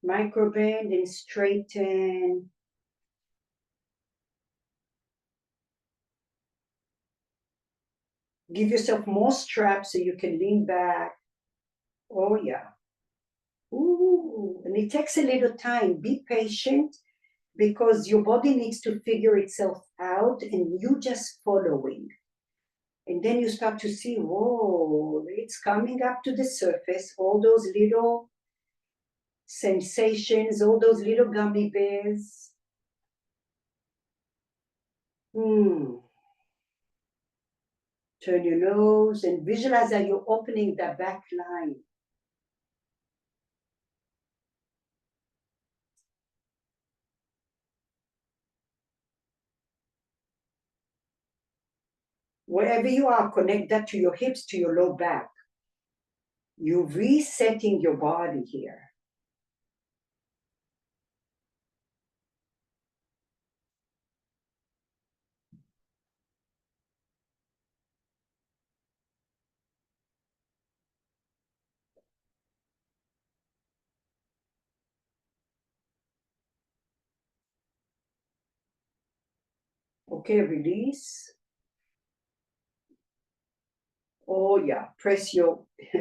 S1: Micro bend and straighten. Give yourself more straps so you can lean back. Oh, yeah. Ooh, and it takes a little time. Be patient because your body needs to figure itself out and you just following. And then you start to see, whoa, it's coming up to the surface, all those little sensations, all those little gummy bears. Turn your nose and visualize that you're opening the back line. Wherever you are, connect that to your hips, to your low back. You're resetting your body here. Okay, release. Oh yeah,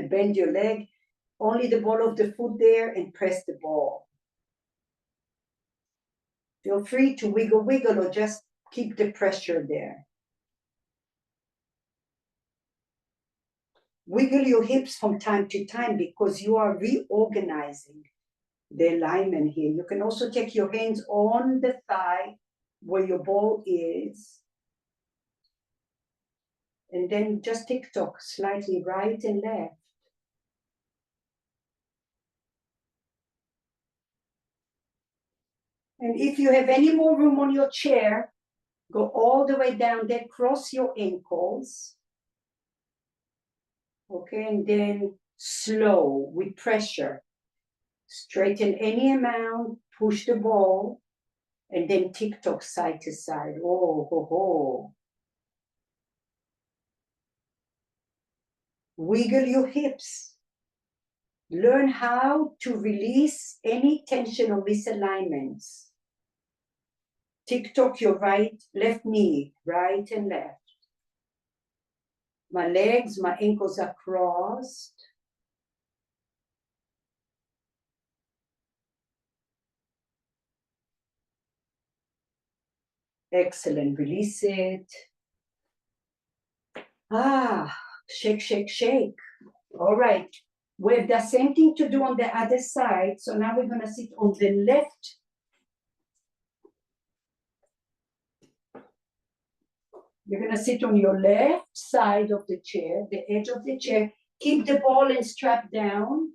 S1: bend your leg, only the ball of the foot there and press the ball. Feel free to wiggle or just keep the pressure there. Wiggle your hips from time to time because you are reorganizing the alignment here. You can also take your hands on the thigh where your ball is. And then just tick-tock slightly right and left. And if you have any more room on your chair, go all the way down there, cross your ankles. Okay, and then slow with pressure. Straighten any amount, push the ball, and then tick-tock side to side. Oh, ho, ho. Wiggle your hips. Learn how to release any tension or misalignments. Tick-tock your left knee, right and left. My legs, my ankles are crossed. Excellent, release it. Shake, shake, shake. All right, we have the same thing to do on the other side. So now we're gonna sit on the left. You're gonna sit on your left side of the chair, the edge of the chair. Keep the ball and strap down.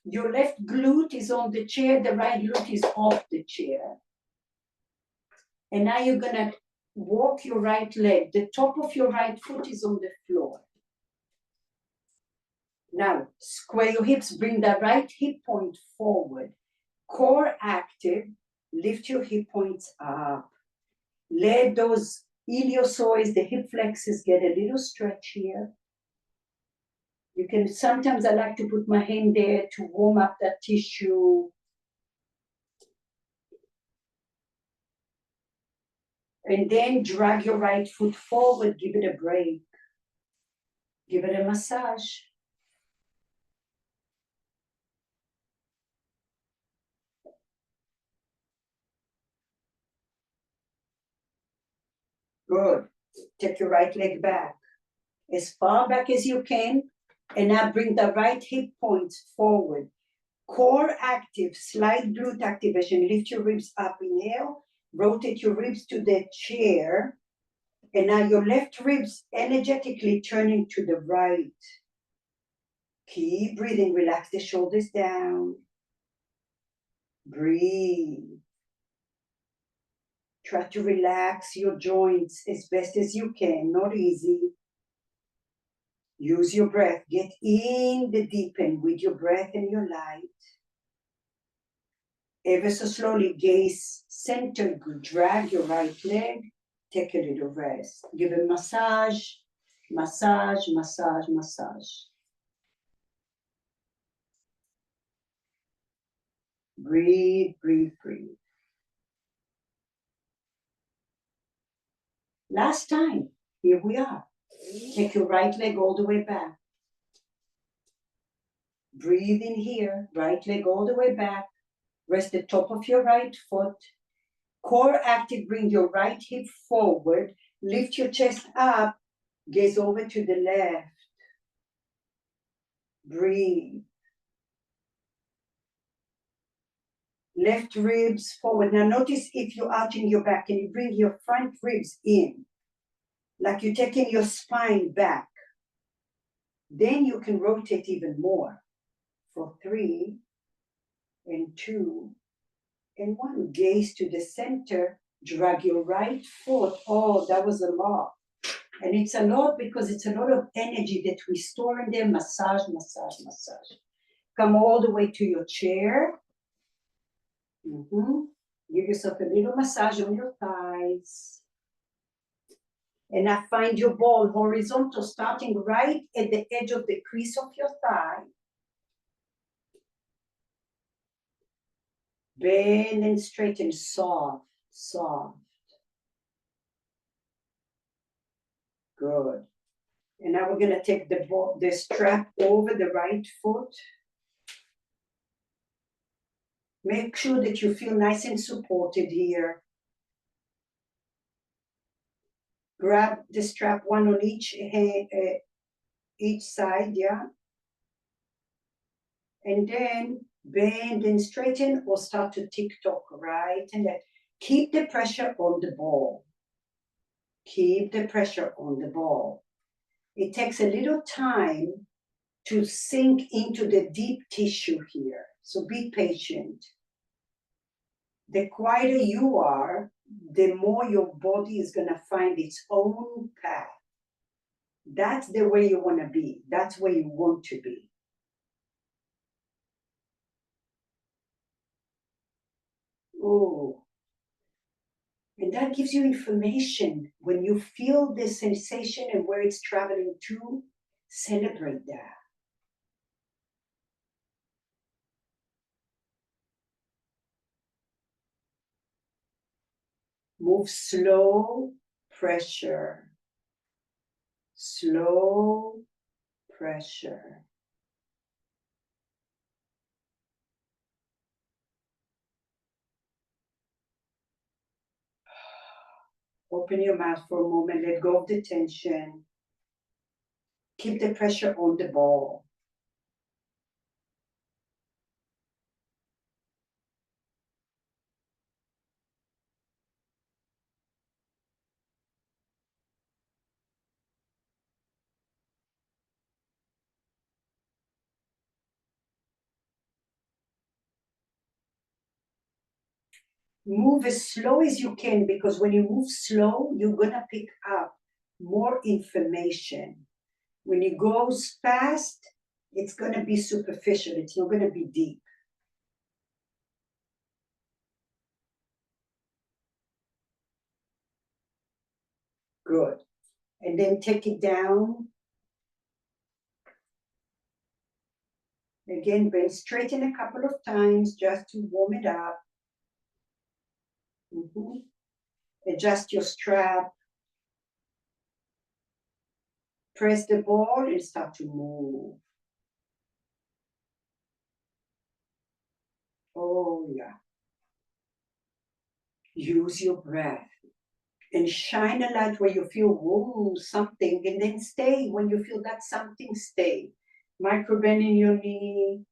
S1: Your left glute is on the chair, the right glute is off the chair. And now you're gonna walk your right leg. The top of your right foot is on the floor. Now, square your hips, bring the right hip point forward. Core active, lift your hip points up. Let those iliopsoas, the hip flexors, get a little stretch here. You can, sometimes I like to put my hand there to warm up that tissue. And then drag your right foot forward, give it a break. Give it a massage. Good. Take your right leg back, as far back as you can, and now bring the right hip points forward. Core active, slight glute activation. Lift your ribs up, inhale, rotate your ribs to the chair, and now your left ribs energetically turning to the right. Keep breathing, relax the shoulders down. Breathe. Try to relax your joints as best as you can, not easy. Use your breath. Get in the deep end with your breath and your light. Ever so slowly, gaze centered. Drag your right leg. Take a little rest. Give a massage, massage, massage, massage. Breathe, breathe, breathe. Last time, here we are. Take your right leg all the way back. Breathe in here, right leg all the way back. Rest the top of your right foot. Core active, bring your right hip forward. Lift your chest up, gaze over to the left. Breathe. Left ribs forward. Now notice if you're arching your back, and you bring your front ribs in, like you're taking your spine back. Then you can rotate even more. For 3 and 2 and 1. Gaze to the center. Drag your right foot. Oh, that was a lot. And it's a lot because it's a lot of energy that we store in there. Massage, massage, massage. Come all the way to your chair. Give yourself a little massage on your thighs. And now find your ball horizontal, starting right at the edge of the crease of your thigh. Bend and straighten, soft, soft. Good. And now we're going to take the strap over the right foot. Make sure that you feel nice and supported here. Grab the strap, one on each hand, each side, yeah. And then bend and straighten or start to tick-tock, right? And then keep the pressure on the ball. Keep the pressure on the ball. It takes a little time to sink into the deep tissue here. So be patient. The quieter you are, the more your body is going to find its own path. That's the way you want to be. That's where you want to be. Oh. And that gives you information. When you feel the sensation and where it's traveling to, celebrate that. Move slow, pressure. Slow pressure. Open your mouth for a moment, let go of the tension. Keep the pressure on the ball. Move as slow as you can, because when you move slow, you're going to pick up more information. When it goes fast, it's going to be superficial. It's not going to be deep. Good. And then take it down. Again, bend, straighten a couple of times just to warm it up. Adjust your strap. Press the ball and start to move. Oh, yeah. Use your breath. And shine a light where you feel, whoa, something, and then stay. When you feel that something, stay. Micro bend in your knee.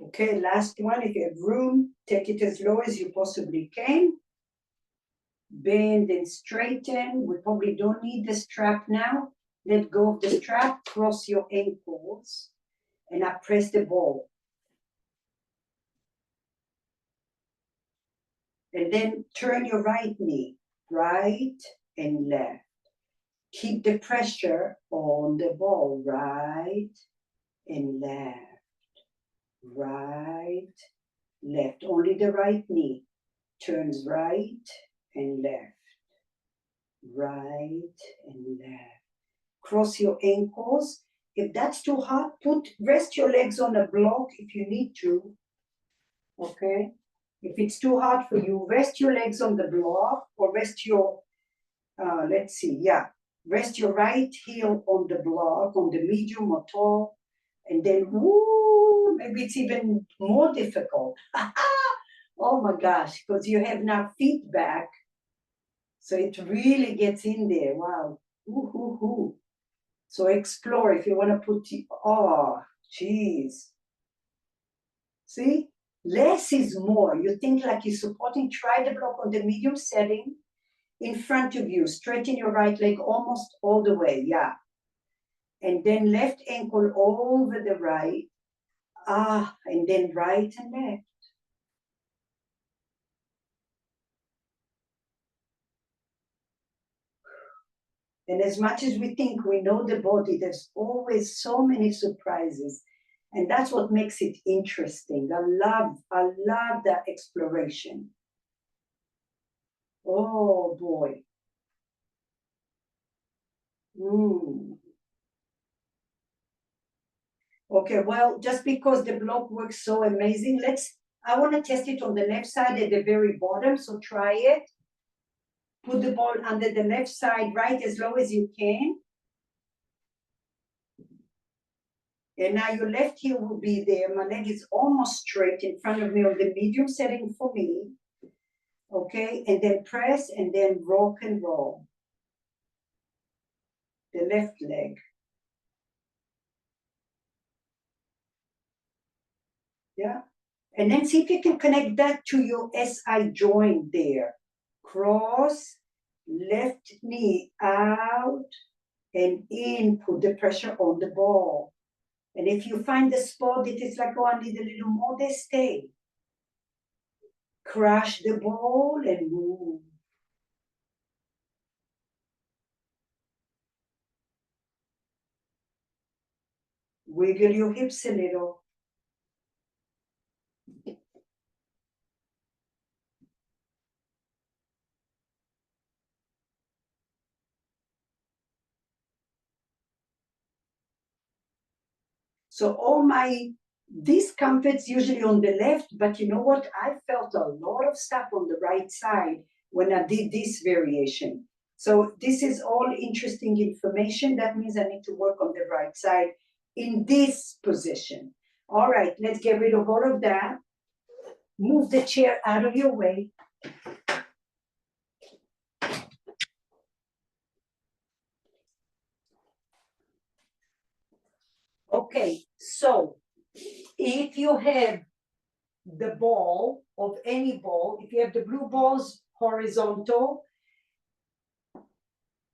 S1: Okay, last one. If you have room, take it as low as you possibly can. bend and straighten. We probably don't need the strap now. Let go of the strap, cross your ankles, and I press the ball. And then turn your right knee, right and left. Keep the pressure on the ball, right and left, right, left. Only the right knee turns right and left, right and left. Cross your ankles. If that's too hard, rest your legs on a block if you need to, okay? If it's too hard for you, rest your legs on the block or rest your, let's see, yeah. Rest your right heel on the block, on the medium or tall, and then, woo, maybe it's even more difficult. Oh my gosh, because you have now feedback, so it really gets in there. Wow. Ooh. So explore if you want to put it, oh, geez. See, less is more. You think like you're supporting, try the block on the medium setting in front of you. Straighten your right leg almost all the way, yeah. And then left ankle over the right. And then right and left. And as much as we think we know the body, there's always so many surprises. And that's what makes it interesting. I love that exploration. Oh boy. Okay, well, just because the block works so amazing, I want to test it on the left side at the very bottom, so try it. Put the ball under the left side, right as low as you can. And now your left heel will be there. My leg is almost straight in front of me on the medium setting for me. Okay, and then press and then rock and roll. The left leg. Yeah. And then see if you can connect that to your SI joint there. Cross, left knee out and in, put the pressure on the ball. And if you find the spot that is like, oh, I need a little more, they stay. Crush the ball and move. Wiggle your hips a little. So all my discomfort's usually on the left, but you know what? I felt a lot of stuff on the right side when I did this variation. So this is all interesting information. That means I need to work on the right side in this position. All right, let's get rid of all of that. Move the chair out of your way. Okay, so if you have the ball of any ball, if you have the blue balls horizontal,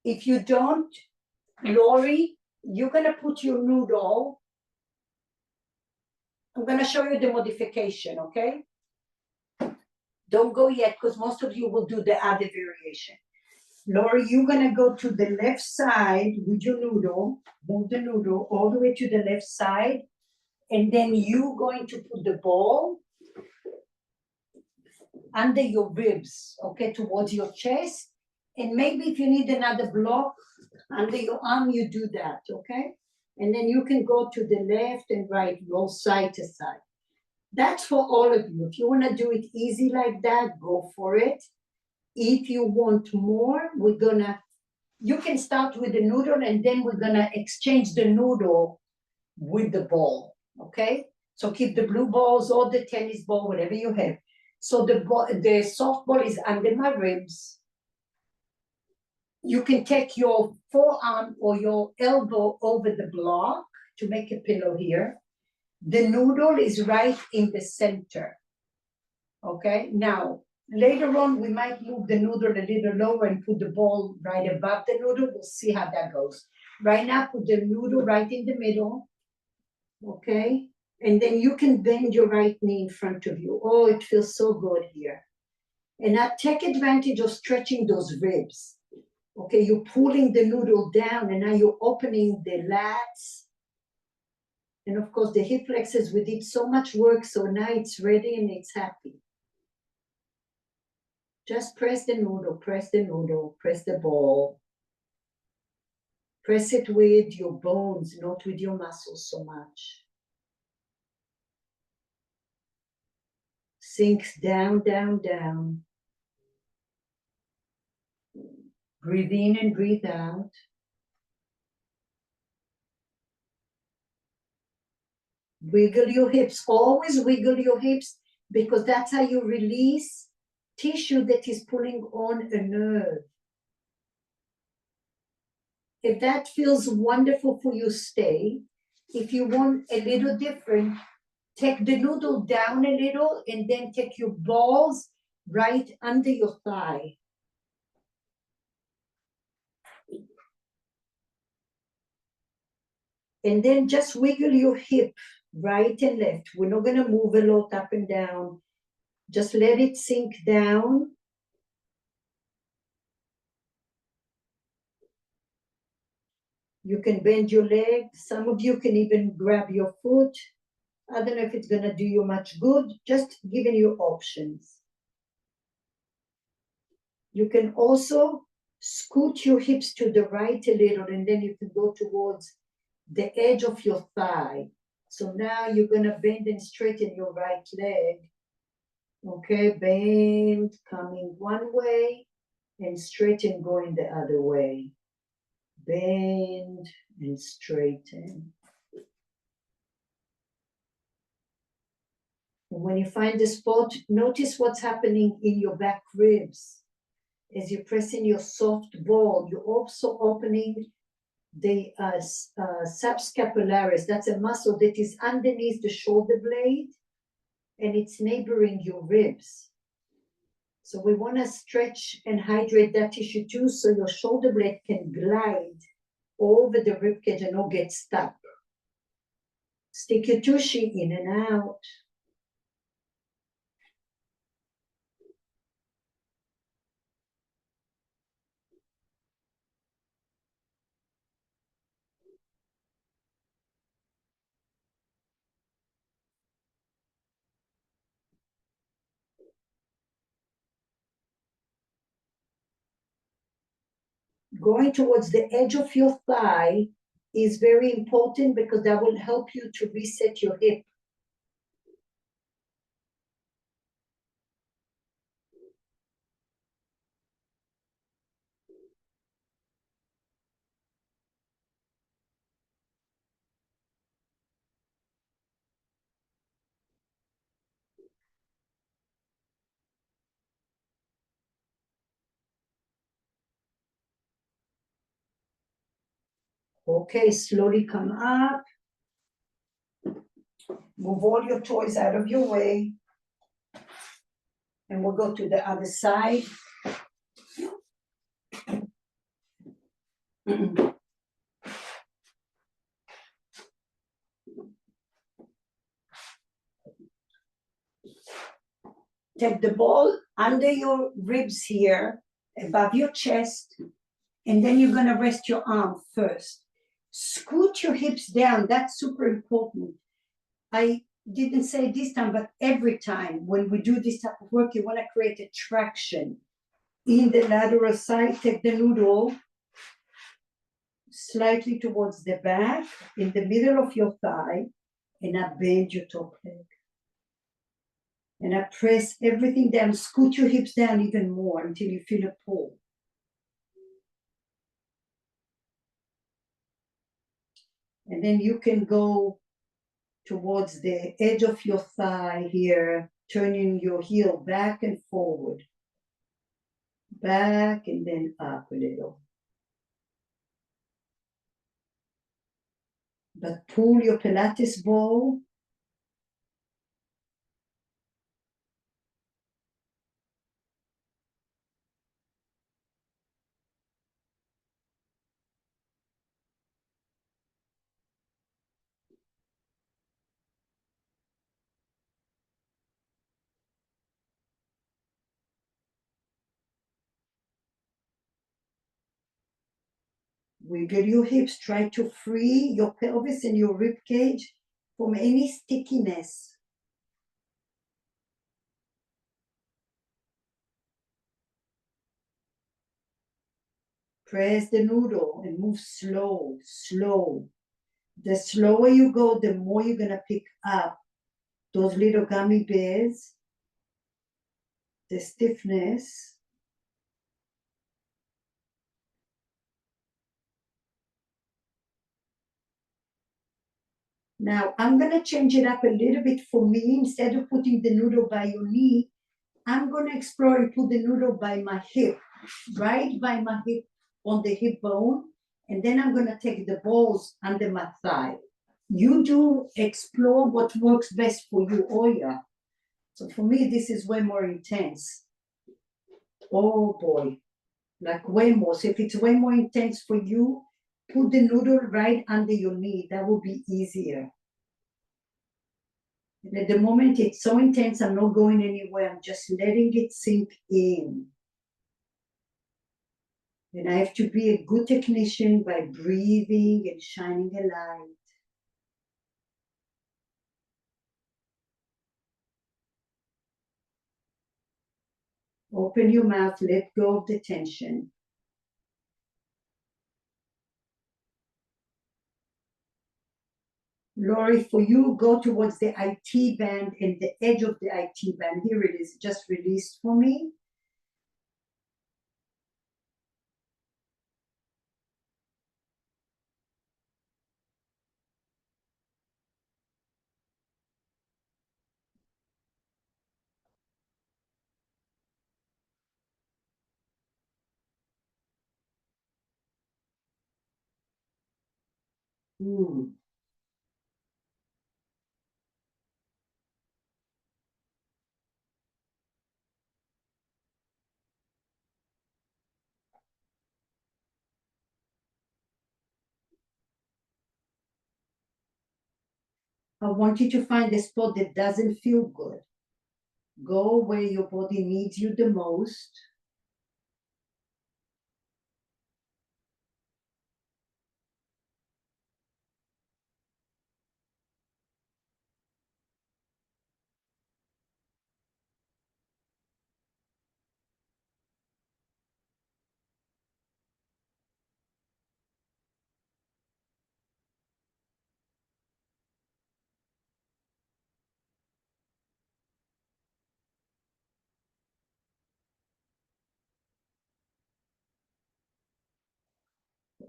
S1: if you don't, Lori, you're gonna put your noodle. I'm gonna show you the modification, okay? Don't go yet, because most of you will do the other variation. Lori, you're gonna go to the left side with your noodle, move the noodle all the way to the left side, and then you're going to put the ball under your ribs, okay, towards your chest. And maybe if you need another block under your arm, you do that, okay? And then you can go to the left and right, roll side to side. That's for all of you. If you want to do it easy like that, go for it. If you want more, you can start with the noodle and then we're gonna exchange the noodle with the ball, okay? So keep the blue balls or the tennis ball, whatever you have. So the softball is under my ribs. You can take your forearm or your elbow over the block to make a pillow here. The noodle is right in the center. Okay, now Later on, we might move the noodle a little lower and put the ball right above the noodle. We'll see how that goes. Right now, put the noodle right in the middle, okay? And then you can bend your right knee in front of you. Oh, it feels so good here. And now take advantage of stretching those ribs. Okay, you're pulling the noodle down and now you're opening the lats. And of course, the hip flexors, we did so much work, so now it's ready and it's happy. Just press the noodle, press the ball. Press it with your bones, not with your muscles so much. Sinks down, down, down. Breathe in and breathe out. Wiggle your hips, always wiggle your hips, because that's how you release tissue that is pulling on a nerve. If that feels wonderful for you, stay. If you want a little different, take the noodle down a little and then take your balls right under your thigh. And then just wiggle your hip right and left. We're not going to move a lot up and down. Just let it sink down. You can bend your leg. Some of you can even grab your foot. I don't know if it's going to do you much good. Just giving you options. You can also scoot your hips to the right a little, and then you can go towards the edge of your thigh. So now you're going to bend and straighten your right leg. Okay, bend, coming one way, and straighten going the other way. Bend and straighten. And when you find the spot, notice what's happening in your back ribs. As you press in your soft ball, you're also opening the subscapularis. That's a muscle that is underneath the shoulder blade, and it's neighboring your ribs. So we want to stretch and hydrate that tissue too, so your shoulder blade can glide over the ribcage and not get stuck. Stick your tushy in and out. Going towards the edge of your thigh is very important because that will help you to reset your hip. Okay, slowly come up. Move all your toys out of your way. And we'll go to the other side. Take the ball under your ribs here, above your chest, and then you're gonna rest your arm first. Scoot your hips down, that's super important. I didn't say this time, but every time when we do this type of work, you wanna create a traction. In the lateral side, take the noodle slightly towards the back, in the middle of your thigh, and now bend your top leg. And I press everything down, scoot your hips down even more until you feel a pull. And then you can go towards the edge of your thigh here, turning your heel back and forward. Back and then up a little. But pull your Pilates ball. Wiggle your hips. Try to free your pelvis and your rib cage from any stickiness. Press the noodle and move slow, slow. The slower you go, the more you're going to pick up those little gummy bears, the stiffness. Now, I'm going to change it up a little bit for me. Instead of putting the noodle by your knee, I'm going to explore and put the noodle by my hip, right by my hip, on the hip bone. And then I'm going to take the balls under my thigh. You do explore what works best for you, Oya. So for me, this is way more intense. Oh boy, like way more. So if it's way more intense for you, put the noodle right under your knee. That will be easier. And at the moment, it's so intense, I'm not going anywhere. I'm just letting it sink in. And I have to be a good technician by breathing and shining a light. Open your mouth, let go of the tension. Lori, for you, go towards the IT band and the edge of the IT band. Here it is, just released for me. I want you to find a spot that doesn't feel good. Go where your body needs you the most.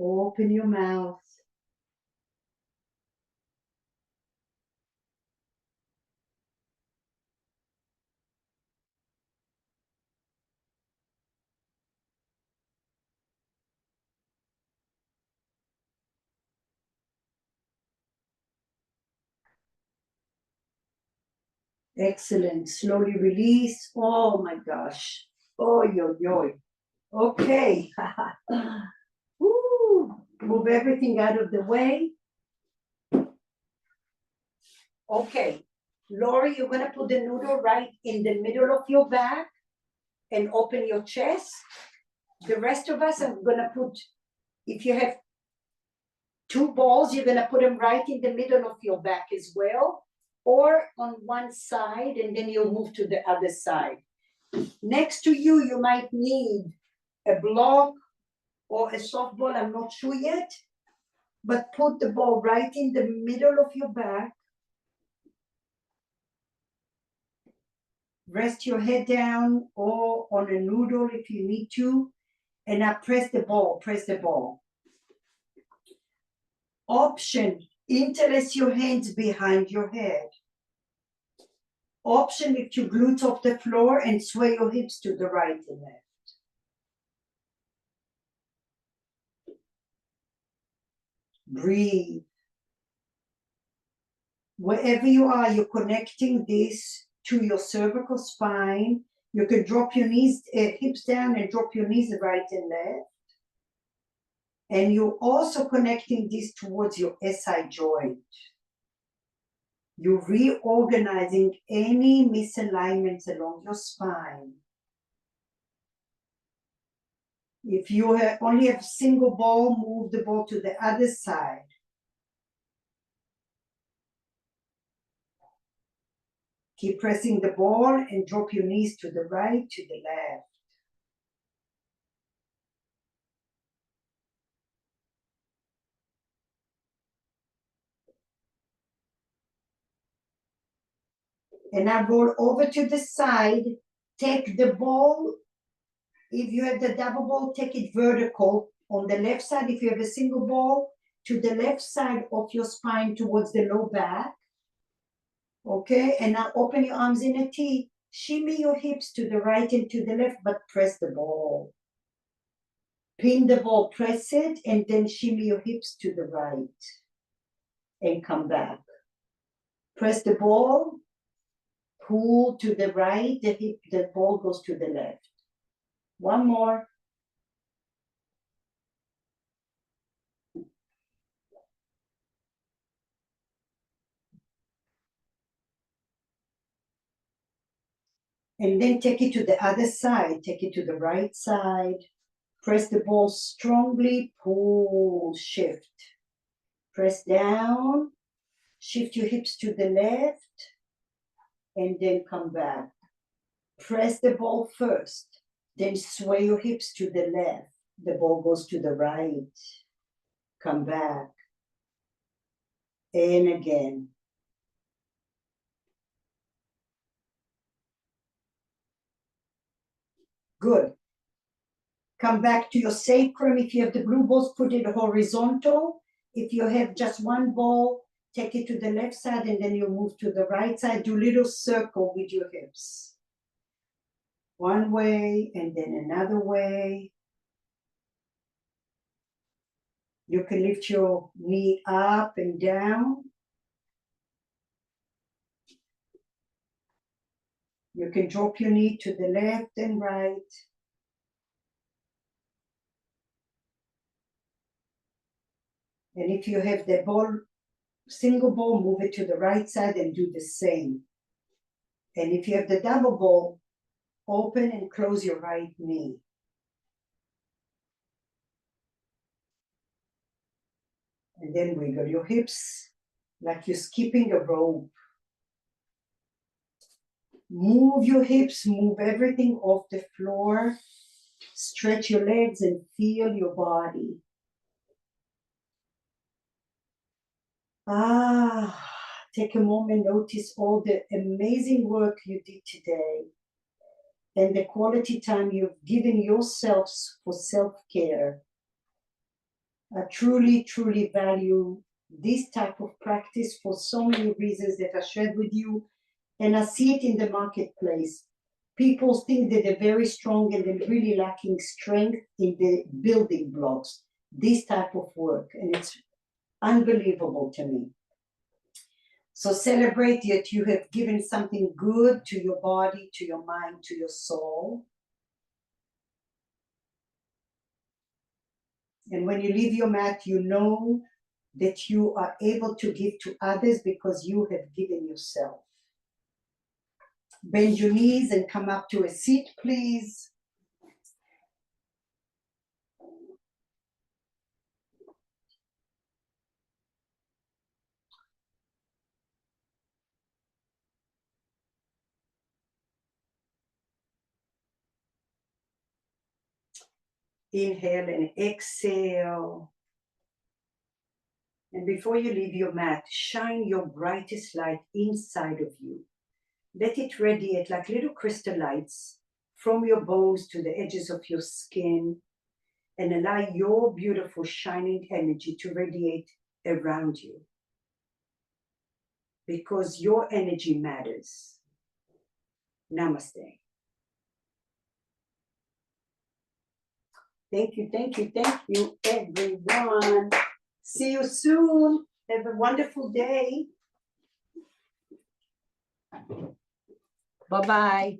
S1: Open your mouth. Excellent. Slowly release. Oh my gosh. Oh, yo, yo. Okay. Woo. Move everything out of the way. Okay. Lori, you're going to put the noodle right in the middle of your back and open your chest. The rest of us, I'm going to put, if you have two balls, you're going to put them right in the middle of your back as well, or on one side, and then you'll move to the other side. Next to you, you might need a block or a softball, I'm not sure yet, but put the ball right in the middle of your back. Rest your head down or on a noodle if you need to, and now press the ball, press the ball. Option, interlace your hands behind your head. Option, lift your glutes off the floor and sway your hips to the right and left. Breathe. Wherever you are, you're connecting this to your cervical spine. You can drop your knees, hips down and drop your knees right and left. And you're also connecting this towards your SI joint. You're reorganizing any misalignments along your spine. If you only have a single ball, move the ball to the other side. Keep pressing the ball and drop your knees to the right, to the left. And now roll over to the side. Take the ball. If you have the double ball, take it vertical on the left side. If you have a single ball, to the left side of your spine towards the low back. Okay, and now open your arms in a T. Shimmy your hips to the right and to the left, but press the ball. Pin the ball, press it, and then shimmy your hips to the right. And come back. Press the ball, pull to the right, the ball goes to the left. One more. And then take it to the other side. Take it to the right side. Press the ball strongly, pull, shift. Press down, shift your hips to the left, and then come back. Press the ball first, then sway your hips to the left. The ball goes to the right. Come back. And again. Good. Come back to your sacrum. If you have the blue balls, put it horizontal. If you have just one ball, take it to the left side and then you move to the right side. Do a little circle with your hips. One way and then another way. You can lift your knee up and down. You can drop your knee to the left and right. And if you have the ball, single ball, move it to the right side and do the same. And if you have the double ball, open and close your right knee. And then wiggle your hips like you're skipping a rope. Move your hips, move everything off the floor. Stretch your legs and feel your body. Take a moment, notice all the amazing work you did today and the quality time you've given yourselves for self-care. I truly, truly value this type of practice for so many reasons that I shared with you, and I see it in the marketplace. People think that they're very strong and they're really lacking strength in the building blocks, this type of work, and it's unbelievable to me. So celebrate that you have given something good to your body, to your mind, to your soul. And when you leave your mat, you know that you are able to give to others because you have given yourself. Bend your knees and come up to a seat, please. Inhale and exhale. And before you leave your mat, shine your brightest light inside of you. Let it radiate like little crystal lights from your bones to the edges of your skin, and allow your beautiful shining energy to radiate around you. Because your energy matters. Namaste. Thank you, everyone. See you soon. Have a wonderful day. Bye-bye.